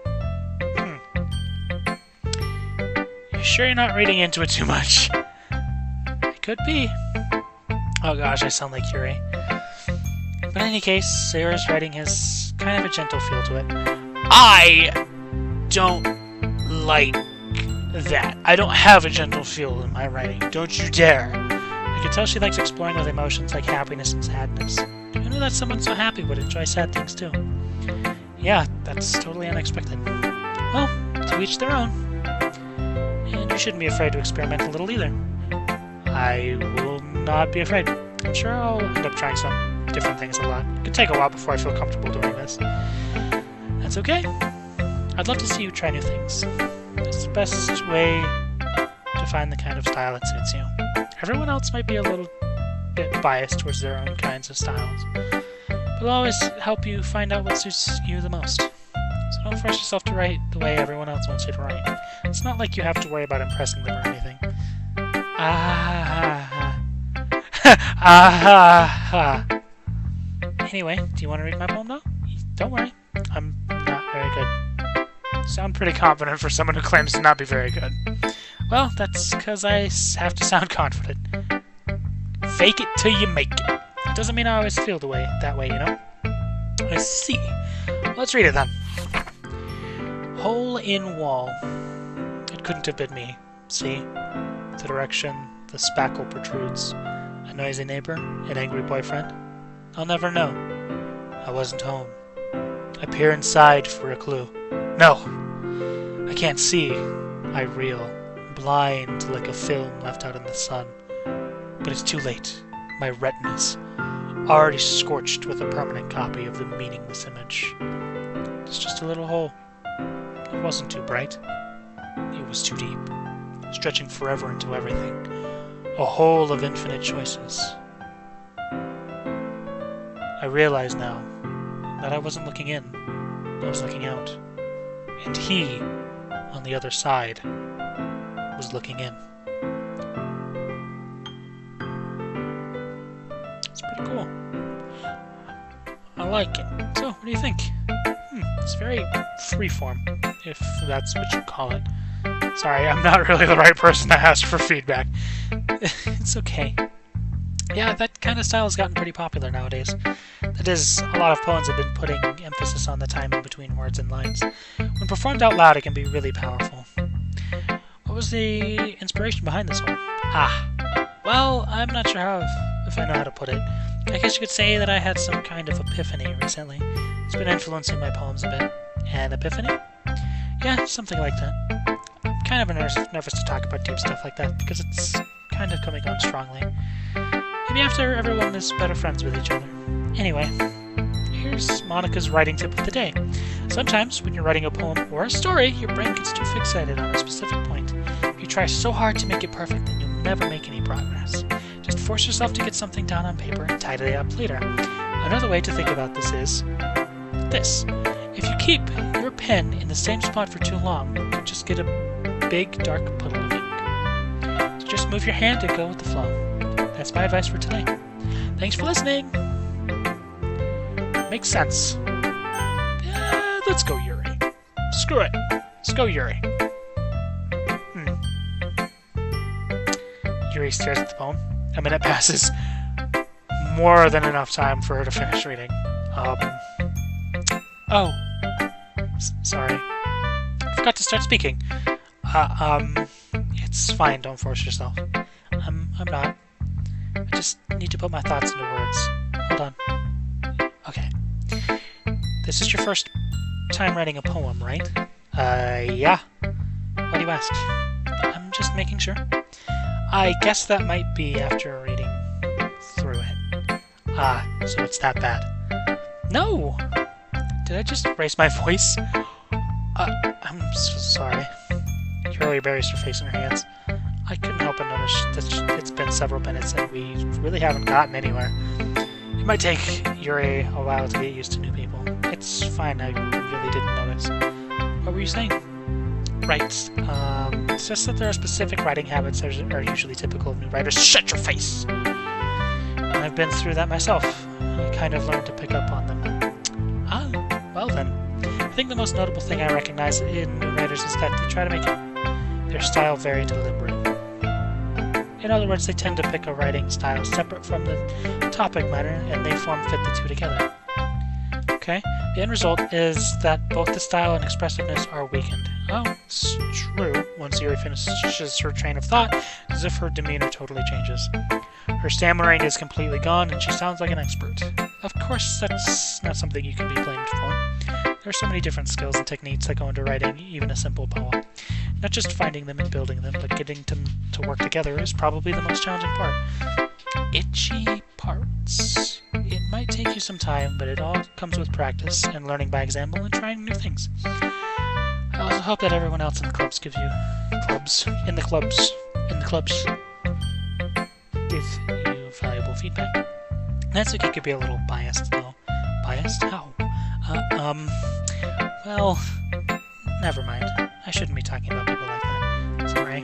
Speaker 1: You sure you're not reading into it too much? It could be. Oh gosh, I sound like Yuri. But in any case, Sayori's writing has kind of a gentle feel to it. I don't like that. I don't have a gentle feel in my writing. Don't you dare. I can tell she likes exploring with emotions like happiness and sadness. Who knew that someone so happy would enjoy sad things too? Yeah, that's totally unexpected. Well, to each their own. And you shouldn't be afraid to experiment a little either. I will not be afraid. I'm sure I'll end up trying some different things a lot. It could take a while before I feel comfortable doing this. That's okay. I'd love to see you try new things. It's the best way to find the kind of style that suits you. Everyone else might be a little bit biased towards their own kinds of styles, but it'll always help you find out what suits you the most. So don't force yourself to write the way everyone else wants you to write. It's not like you have to worry about impressing them or anything. Anyway, do you want to read my poem now? Don't worry, I'm not very good. Sound pretty confident for someone who claims to not be very good. Well, that's because I have to sound confident. Fake it till you make it. It doesn't mean I always feel that way, you know? I see. Let's read it then. Hole in wall. It couldn't have been me. See? The direction the spackle protrudes. A noisy neighbor? An angry boyfriend? I'll never know. I wasn't home. I peer inside for a clue. No! I can't see. I reel. Blind like a film left out in the sun. But it's too late. My retina's already scorched with a permanent copy of the meaningless image. It's just a little hole. It wasn't too bright. It was too deep, stretching forever into everything. A hole of infinite choices. I realize now that I wasn't looking in. I was looking out. And he, on the other side, was looking in. It's pretty cool. I like it. So, what do you think? It's very freeform, if that's what you call it. Sorry, I'm not really the right person to ask for feedback. It's okay. Yeah, that kind of style has gotten pretty popular nowadays. That is, a lot of poems have been putting emphasis on the timing between words and lines. When performed out loud, it can be really powerful. What was the inspiration behind this one? Well, I'm not sure if I know how to put it. I guess you could say that I had some kind of epiphany recently. It's been influencing my poems a bit. An epiphany? Yeah, something like that. I'm kind of nervous to talk about deep stuff like that because it's kind of coming on strongly. Maybe after everyone is better friends with each other. Anyway, here's Monica's writing tip of the day. Sometimes, when you're writing a poem or a story, your brain gets too fixated on a specific point. You try so hard to make it perfect that you'll never make any progress. Just force yourself to get something down on paper and tidy it up later. Another way to think about this is this. If you keep your pen in the same spot for too long, you just get a big, dark puddle of ink. So just move your hand and go with the flow. That's my advice for today. Thanks for listening! Makes sense. Let's go Yuri. Screw it. Let's go Yuri. Yuri stares at the poem. A minute passes. More than enough time for her to finish reading. Sorry. Forgot to start speaking. It's fine, don't force yourself. I'm not. I just need to put my thoughts into words. Hold on. Okay. This is your first time writing a poem, right? Yeah. Why do you ask? I'm just making sure. I guess that might be after reading through it. So it's that bad. No! Did I just raise my voice? I'm so sorry. Yuri buries her face in her hands. I couldn't help but notice that it's been several minutes and we really haven't gotten anywhere. It might take Yuri a while to get used to new people. It's fine, I really didn't notice. What were you saying? Right. It's just that there are specific writing habits that are usually typical of new writers. Shut your face! I've been through that myself. I kind of learned to pick up on them. Well then. I think the most notable thing I recognize in new writers is that they try to make their style very deliberate. In other words, they tend to pick a writing style separate from the topic matter, and they fit the two together. Okay? The end result is that both the style and expressiveness are weakened. Oh, it's true. Once Yuri finishes her train of thought, as if her demeanor totally changes. Her stammering is completely gone, and she sounds like an expert. Of course, that's not something you can be blamed for. There are so many different skills and techniques that go into writing even a simple poem. Not just finding them and building them, but getting them to work together is probably the most challenging part. Itchy parts. It might take you some time, but it all comes with practice and learning by example and trying new things. I also hope that everyone else in the clubs give you valuable feedback. That's okay, could be a little biased though. Biased? How? Well, never mind. I shouldn't be talking about people like that. Sorry.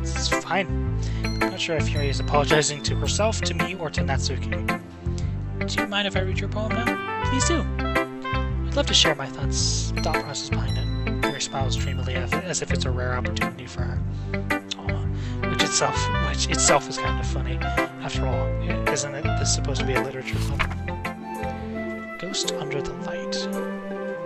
Speaker 1: It's It's fine. I'm not sure if Yuri is apologizing to herself, to me, or to Natsuki. Do you mind if I read your poem now? Please do. I'd love to share my thought process behind it. Yuri smiles dreamily as if it's a rare opportunity for her. Aww. Which itself is kind of funny. After all, isn't this supposed to be a literature club? Ghost under the light.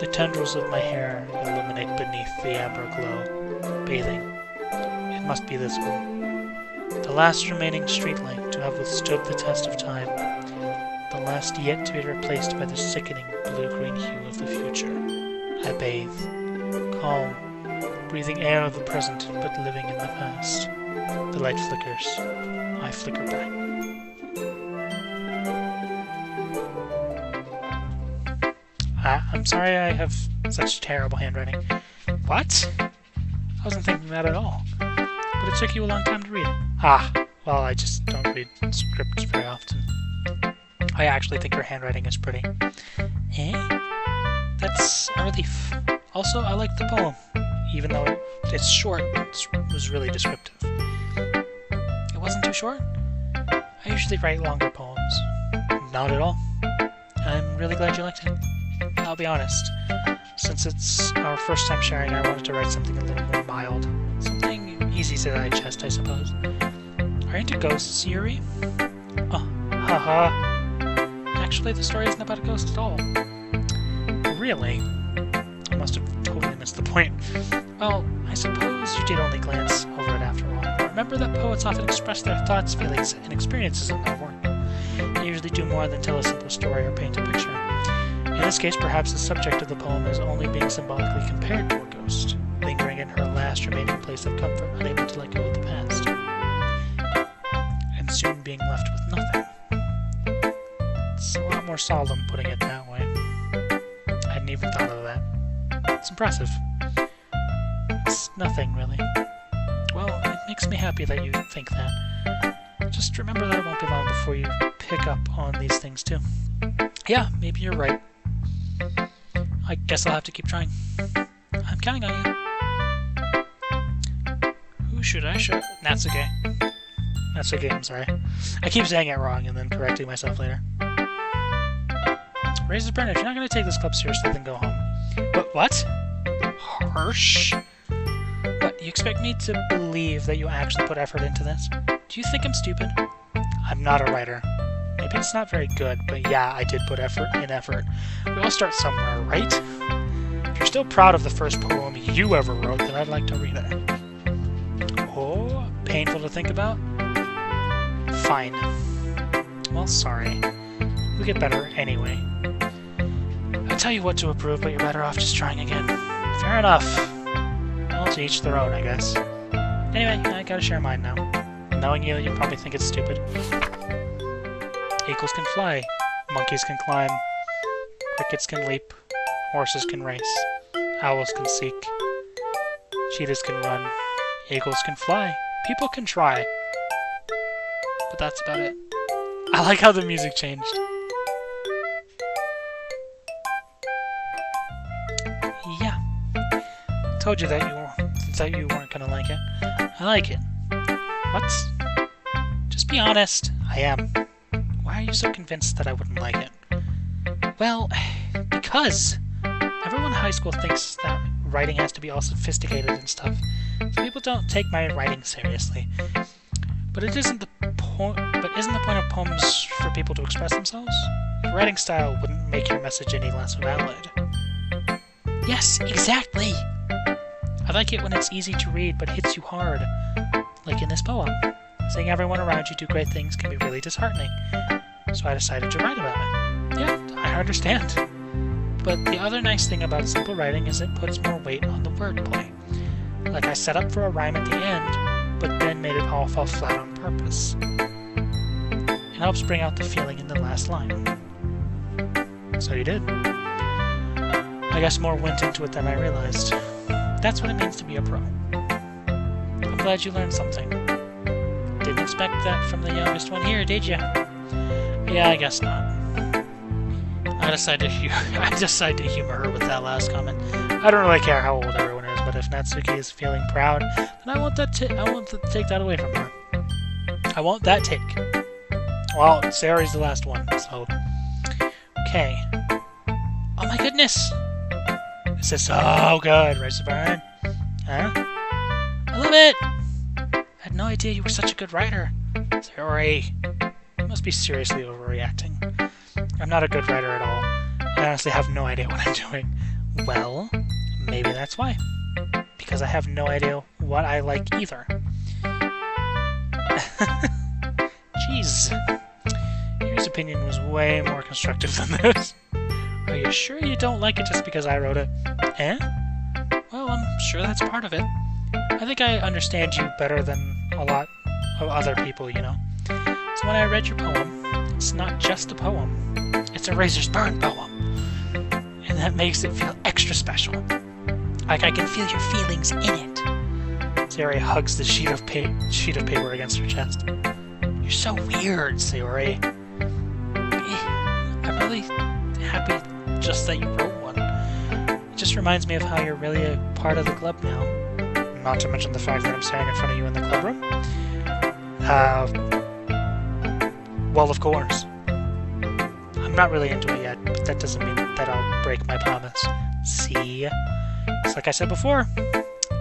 Speaker 1: The tendrils of my hair illuminate beneath the amber glow, bathing. It must be this one. The last remaining street light to have withstood the test of time. The last yet to be replaced by the sickening blue-green hue of the future. I bathe. Calm. Breathing air of the present, but living in the past. The light flickers. I flicker back. I'm sorry I have such terrible handwriting. What? I wasn't thinking that at all. But it took you a long time to read. Well, I just don't read scripts very often. I actually think your handwriting is pretty. That's a relief. Also, I like the poem. Even though it's short, it was really descriptive. It wasn't too short? I usually write longer poems. Not at all. I'm really glad you liked it. I'll be honest. Since it's our first time sharing, I wanted to write something a little more mild. Something easy to digest, I suppose. Are you into ghosts, Yuri? Oh, haha. Actually, the story isn't about a ghost at all. Really? I must have totally missed the point. Well, I suppose you did only glance over it after all. Remember that poets often express their thoughts, feelings, and experiences in their work. They usually do more than tell a simple story or paint a picture. In this case, perhaps the subject of the poem is only being symbolically compared to a ghost, lingering in her last remaining place of comfort, unable to let go of the past, and soon being left with nothing. It's a lot more solemn putting it that way. I hadn't even thought of that. It's impressive. It's nothing, really. Well, it makes me happy that you think that. Just remember that it won't be long before you pick up on these things, too. Yeah, maybe you're right. I guess I'll have to keep trying. I'm counting on you. Who should I show? Natsuki. Natsuki, I'm sorry. I keep saying it wrong and then correcting myself later. Razor's burn. If you're not going to take this club seriously, then go home. But what? Harsh? What, you expect me to believe that you actually put effort into this? Do you think I'm stupid? I'm not a writer. Maybe it's not very good, but yeah, I did put effort in effort. We all start somewhere, right? If you're still proud of the first poem you ever wrote, then I'd like to read it. Oh, painful to think about? Fine. Well, sorry. We'll get better anyway. I'll tell you what to approve, but you're better off just trying again. Fair enough. Well, to each their own, I guess. Anyway, I gotta share mine now. Knowing you, you probably think it's stupid. Eagles can fly, monkeys can climb, crickets can leap, horses can race, owls can seek, cheetahs can run, eagles can fly, people can try. But that's about it. I like how the music changed. Yeah. Told you that you weren't gonna like it. I like it. What? Just be honest. I am. Why are you so convinced that I wouldn't like it? Well, because everyone in high school thinks that writing has to be all sophisticated and stuff. So people don't take my writing seriously. But isn't the point of poems for people to express themselves? Your writing style wouldn't make your message any less valid. Yes, exactly! I like it when it's easy to read but hits you hard, like in this poem. Seeing everyone around you do great things can be really disheartening. So I decided to write about it. Yeah, I understand. But the other nice thing about simple writing is it puts more weight on the wordplay. Like I set up for a rhyme at the end, but then made it all fall flat on purpose. It helps bring out the feeling in the last line. So you did. I guess more went into it than I realized. That's what it means to be a pro. I'm glad you learned something. Didn't expect that from the youngest one here, did ya? Yeah, I guess not. I decided to humor her with that last comment. I don't really care how old everyone is, but if Natsuki is feeling proud, then I won't take that away from her. I won't that take. Well, Sayori's the last one, so... Okay. Oh my goodness! This is so good, right, Savine? Huh? I love it! I had no idea you were such a good writer. Sayori, you must be seriously overreacting. I'm not a good writer at all. I honestly have no idea what I'm doing. Well, maybe that's why. Because I have no idea what I like either. Jeez. Yuri's opinion was way more constructive than this. Are you sure you don't like it just because I wrote it? Eh? Well, I'm sure that's part of it. I think I understand you better than a lot of other people, you know. So when I read your poem, it's not just a poem. It's a Razor's Burn poem. And that makes it feel extra special. Like I can feel your feelings in it. Sayori hugs the sheet of paper against her chest. You're so weird, Sayori. I'm really happy just that you wrote one. It just reminds me of how you're really a part of the club now. Not to mention the fact that I'm standing in front of you in the club room. Well, of course. I'm not really into it yet, but that doesn't mean that I'll break my promise. See? It's like I said before.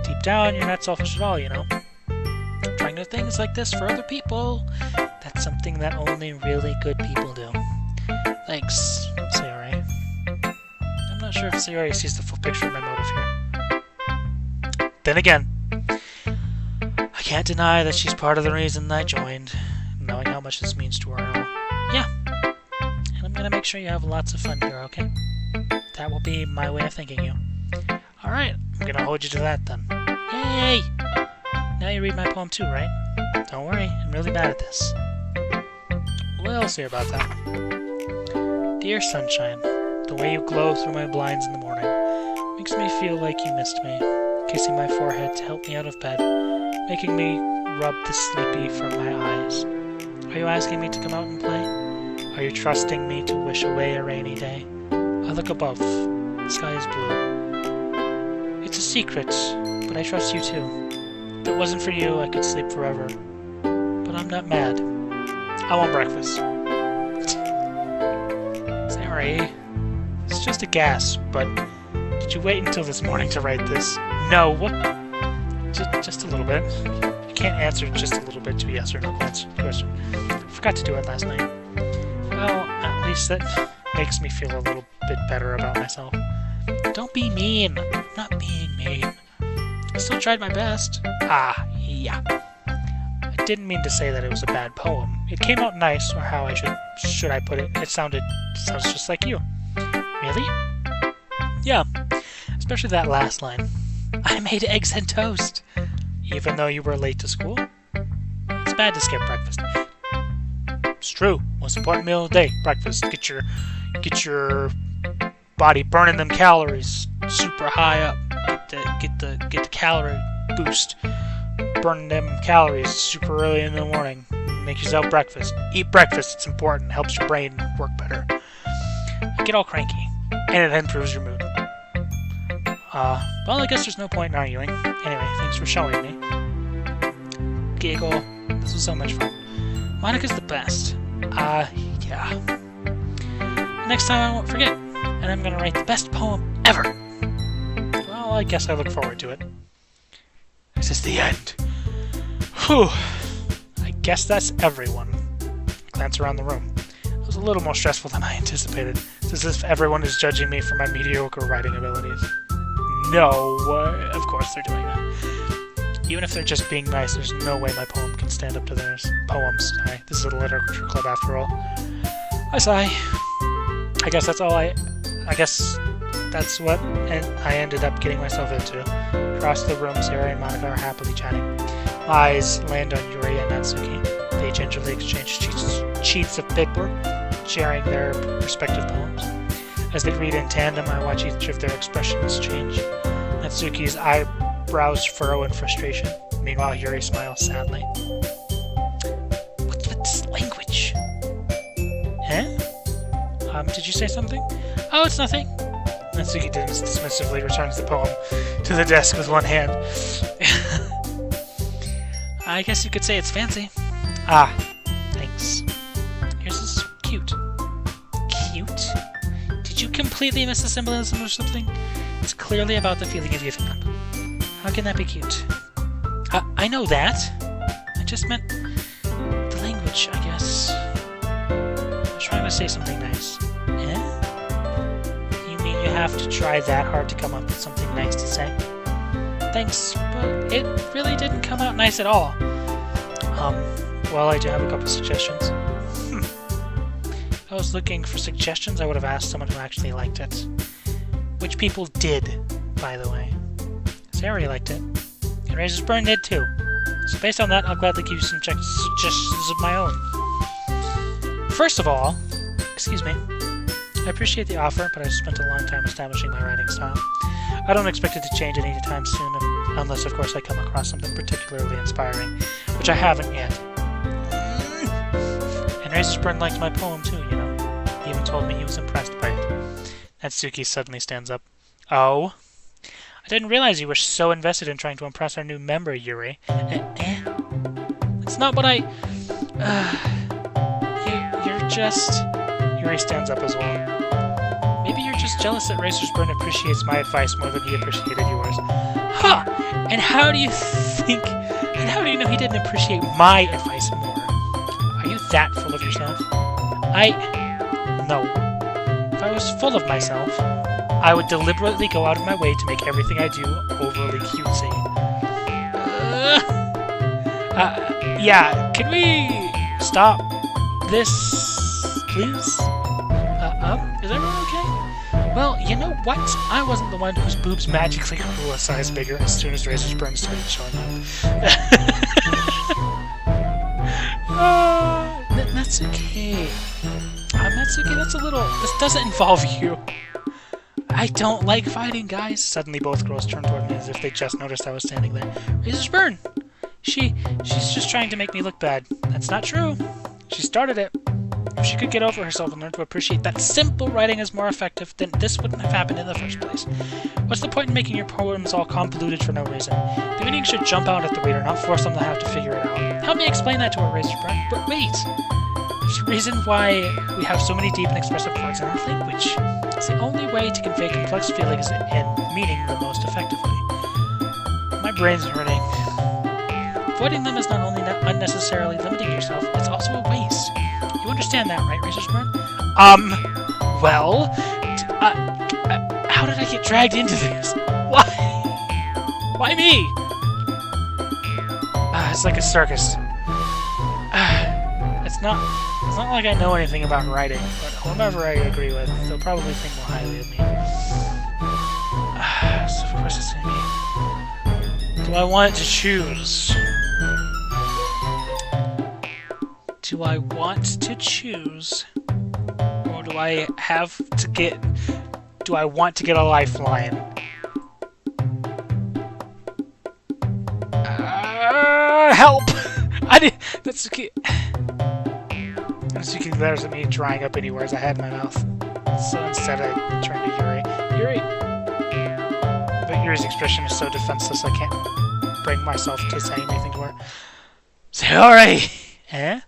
Speaker 1: Deep down, you're not selfish at all, you know? Trying to do things like this for other people. That's something that only really good people do. Thanks, Sayori. I'm not sure if Sayori sees the full picture of my motive here. Then again, I can't deny that she's part of the reason I joined, knowing how much this means to her and all. Yeah. And I'm gonna make sure you have lots of fun here, okay? That will be my way of thanking you. Alright, I'm gonna hold you to that then. Yay! Now you read my poem too, right? Don't worry, I'm really bad at this. We'll see about that. Dear sunshine, the way you glow through my blinds in the morning makes me feel like you missed me, kissing my forehead to help me out of bed, making me rub the sleepy from my eyes. Are you asking me to come out and play? Are you trusting me to wish away a rainy day? I look above. The sky is blue. It's a secret, but I trust you too. If it wasn't for you, I could sleep forever. But I'm not mad. I want breakfast. Sorry. It's just a guess, but did you wait until this morning to write this? No, what? Just a little bit. You can't answer just a little bit to a yes or no question. I forgot to do it last night. Well, at least that makes me feel a little bit better about myself. Don't be mean. I'm not being mean. I still tried my best. Ah, yeah. I didn't mean to say that it was a bad poem. It came out nice, or how should I put it? It sounds just like you. Really? Yeah. Especially that last line. I made eggs and toast, even though you were late to school. It's bad to skip breakfast. It's true. Most important meal of the day. Breakfast. Get your body burning them calories super high up. Get the calorie boost. Burning them calories super early in the morning. Make yourself breakfast. Eat breakfast. It's important. Helps your brain work better. I get all cranky, and it improves your mood. Well, I guess there's no point in arguing. Anyway, thanks for showing me. Giggle. This was so much fun. Monica's the best. Yeah. Next time I won't forget, and I'm gonna write the best poem ever. Well, I guess I look forward to it. This is the end. Whew. I guess that's everyone. I glance around the room. It was a little more stressful than I anticipated. It's as if everyone is judging me for my mediocre writing abilities. No, of course they're doing that. Even if they're just being nice, there's no way my poem can stand up to theirs. Poems, sorry. This is a literature club after all. I sigh. I guess that's what I ended up getting myself into. Across the room, Sarah and Monica are happily chatting. My eyes land on Yuri and Natsuki. They gingerly exchange sheets of paper, sharing their respective poems. As they read in tandem, I watch each of their expressions change. Natsuki's eyebrows furrow in frustration. Meanwhile, Yuri smiles sadly. What's with this language? Huh? Did you say something? Oh, it's nothing. Natsuki dismissively returns the poem to the desk with one hand. I guess you could say it's fancy. Ah, thanks. Yours is cute. Cute? Did you completely miss the symbolism or something? It's clearly about the feeling you've given up. How can that be cute? I know that. I just meant the language, I guess. I was trying to say something nice. You mean you have to try that hard to come up with something nice to say? Thanks, but it really didn't come out nice at all. Well, I do have a couple suggestions. If I was looking for suggestions, I would have asked someone who actually liked it. Which people did, by the way. Sayori liked it. And Razor's Burn did too. So based on that, I'll gladly give you some suggestions of my own. First of all, excuse me, I appreciate the offer, but I've spent a long time establishing my writing style. I don't expect it to change anytime soon, unless of course I come across something particularly inspiring, which I haven't yet. And Razor's Burn liked my poem too, you know. He even told me he was impressed by it. Natsuki suddenly stands up. Oh? I didn't realize you were so invested in trying to impress our new member, Yuri. It's not what I... You're just... Yuri stands up as well. Maybe you're just jealous that Razor's Burn appreciates my advice more than he appreciated yours. Huh! And how do you think... And how do you know he didn't appreciate my advice more? Are you that full of yourself? No. If I was full of myself, I would deliberately go out of my way to make everything I do overly cutesy. Yeah, can we stop this, please? Is everyone okay? Well, you know what? I wasn't the one whose boobs magically grew a size bigger as soon as Razor's Burn started showing up. That's okay. Natsuki, that's a little... This doesn't involve you. I don't like fighting, guys. Suddenly both girls turned toward me as if they just noticed I was standing there. Razor's Burn! She's just trying to make me look bad. That's not true. She started it. If she could get over herself and learn to appreciate that simple writing is more effective, then this wouldn't have happened in the first place. What's the point in making your poems all convoluted for no reason? The meaning should jump out at the reader, not force them to have to figure it out. Help me explain that to her, Razor's Burn. But wait! There's a reason why we have so many deep and expressive words in our language. It's the only way to convey complex feelings and meaning the most effectively. My brain's hurting. Avoiding them is not only unnecessarily limiting yourself, it's also a waste. You understand that, right, Razor's Burn? Well, how did I get dragged into this? Why? Why me? It's like a circus. It's not like I know anything about writing, but whomever I agree with, they'll probably think more highly of me. So of course it's gonna be... Do I want to choose? Do I want to choose? Or do I have to get... Do I want to get a lifeline? Help! I did... That's okay. Natsuki glares at me, drying up any words I had in my mouth. So instead I turn to Yuri. Yuri! But Yuri's expression is so defenseless I can't bring myself to say anything to her. Sayori! Eh?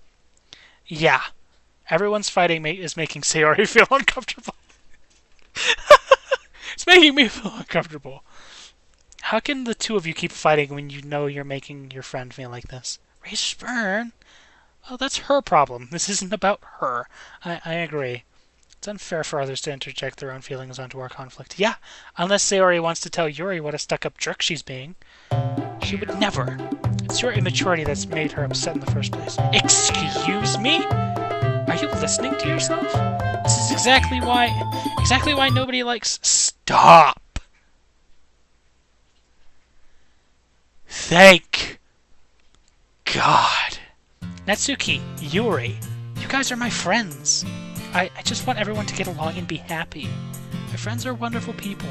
Speaker 1: Yeah. Everyone's fighting is making Sayori feel uncomfortable. It's making me feel uncomfortable. How can the two of you keep fighting when you know you're making your friend feel like this? Razor's Burn? Well, that's her problem. This isn't about her. I agree. It's unfair for others to interject their own feelings onto our conflict. Yeah, unless Sayori wants to tell Yuri what a stuck-up jerk she's being. She would never. It's your immaturity that's made her upset in the first place. Excuse me? Are you listening to yourself? This is exactly why nobody likes... Stop! Thank God. Natsuki, Yuri, you guys are my friends. I just want everyone to get along and be happy. My friends are wonderful people.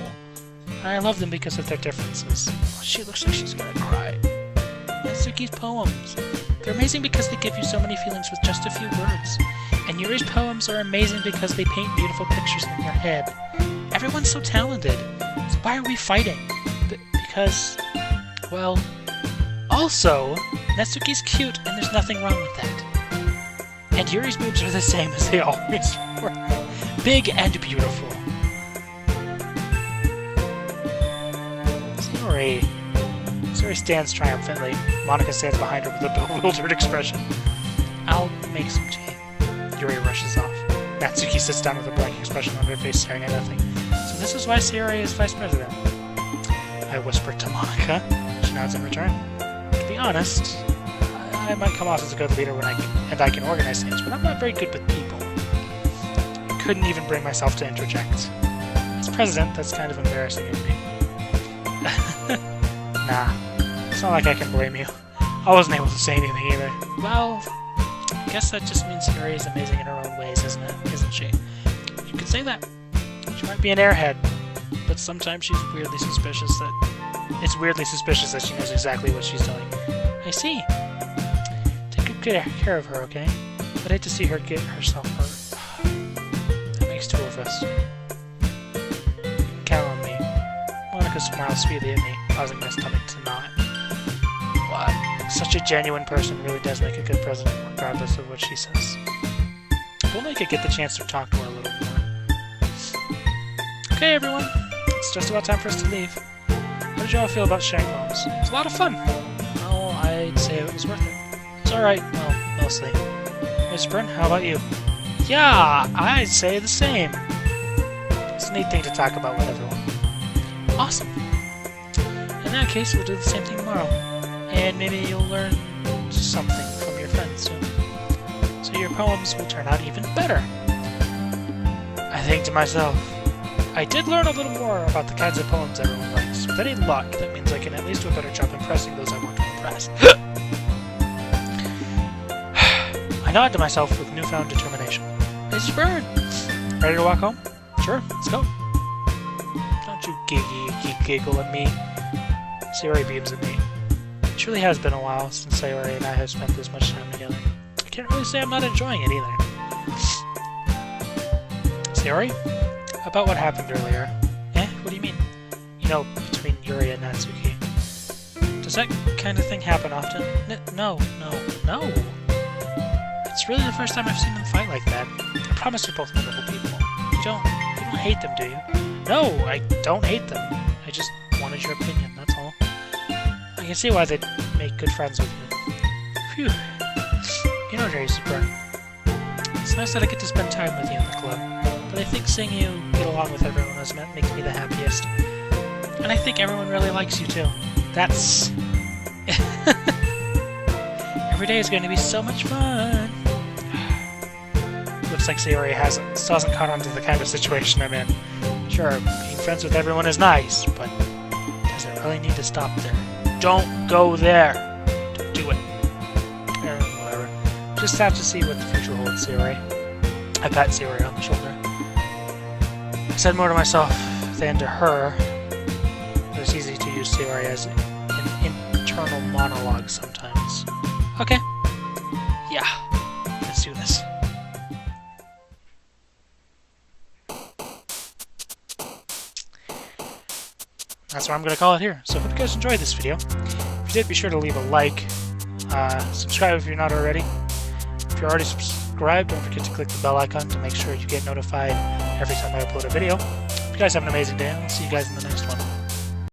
Speaker 1: And I love them because of their differences. Oh, she looks like she's gonna cry. Natsuki's poems. They're amazing because they give you so many feelings with just a few words. And Yuri's poems are amazing because they paint beautiful pictures in your head. Everyone's so talented. So why are we fighting? Because, well, also, Natsuki's cute and there's nothing wrong with that. And Yuri's boobs are the same as they always were. Big and beautiful. Sayori stands triumphantly. Monika stands behind her with a bewildered expression. I'll make some tea. Yuri rushes off. Natsuki sits down with a blank expression on her face, staring at nothing. So this is why Sayori is vice president. I whisper to Monika. She nods in return. To be honest, I might come off as a good leader when I can organize things, but I'm not very good with people. I couldn't even bring myself to interject. As president, that's kind of embarrassing of me. Nah, it's not like I can blame you. I wasn't able to say anything either. Well, I guess that just means Sayori is amazing in her own ways, isn't she? You could say that. She might be an airhead, but sometimes she's weirdly suspicious that... It's weirdly suspicious that she knows exactly what she's doing. I see. Take good care of her, okay? I'd hate to see her get herself hurt. That makes two of us. You can count on me. Monika smiles sweetly at me, causing my stomach to knot. Wow, such a genuine person really does make a good president, regardless of what she says. If only I could get the chance to talk to her a little more. Okay, everyone. It's just about time for us to leave. How did y'all feel about sharing poems? It was a lot of fun. Well, I'd say it was worth it. It's alright, well, mostly. Miss Bryn, how about you? Yeah, I'd say the same. It's a neat thing to talk about with everyone. Awesome. In that case, we'll do the same thing tomorrow. And maybe you'll learn something from your friends too. So your poems will turn out even better. I think to myself, I did learn a little more about the kinds of poems everyone likes. With any luck, that means I can at least do a better job impressing those I want to impress. I nod to myself with newfound determination. It's Bird. Ready to walk home? Sure, let's go. Don't you giggle at me. Sayori beams at me. It truly has been a while since Sayori and I have spent this much time together. I can't really say I'm not enjoying it either. Sayori? About what happened earlier. Eh? What do you mean? You know, between Yuri and Natsuki. Does that kind of thing happen often? No. It's really the first time I've seen them fight like that. I promise you're both wonderful people. You don't hate them, do you? No, I don't hate them. I just wanted your opinion, that's all. I can see why they'd make good friends with you. Phew. You know, Jerry Super. It's nice that I get to spend time with you in the club, but I think seeing you get along with everyone makes me the happiest. And I think everyone really likes you too. That's... Every day is going to be so much fun. Looks like Sayori still hasn't caught on to the kind of situation I'm in. Sure, being friends with everyone is nice, but does it really need to stop there? Don't go there! Don't do it. Whatever. Just have to see what the future holds, Sayori. I pat Sayori on the shoulder. I said more to myself than to her. It was easy to use Sayori as an internal monologue sometimes. Okay. Yeah. Let's do this. That's what I'm going to call it here. So I hope you guys enjoyed this video. If you did, be sure to leave a like. Subscribe if you're not already. If you're already subscribed, don't forget to click the bell icon to make sure you get notified every time I upload a video. Hope you guys have an amazing day, and I'll see you guys in the next one.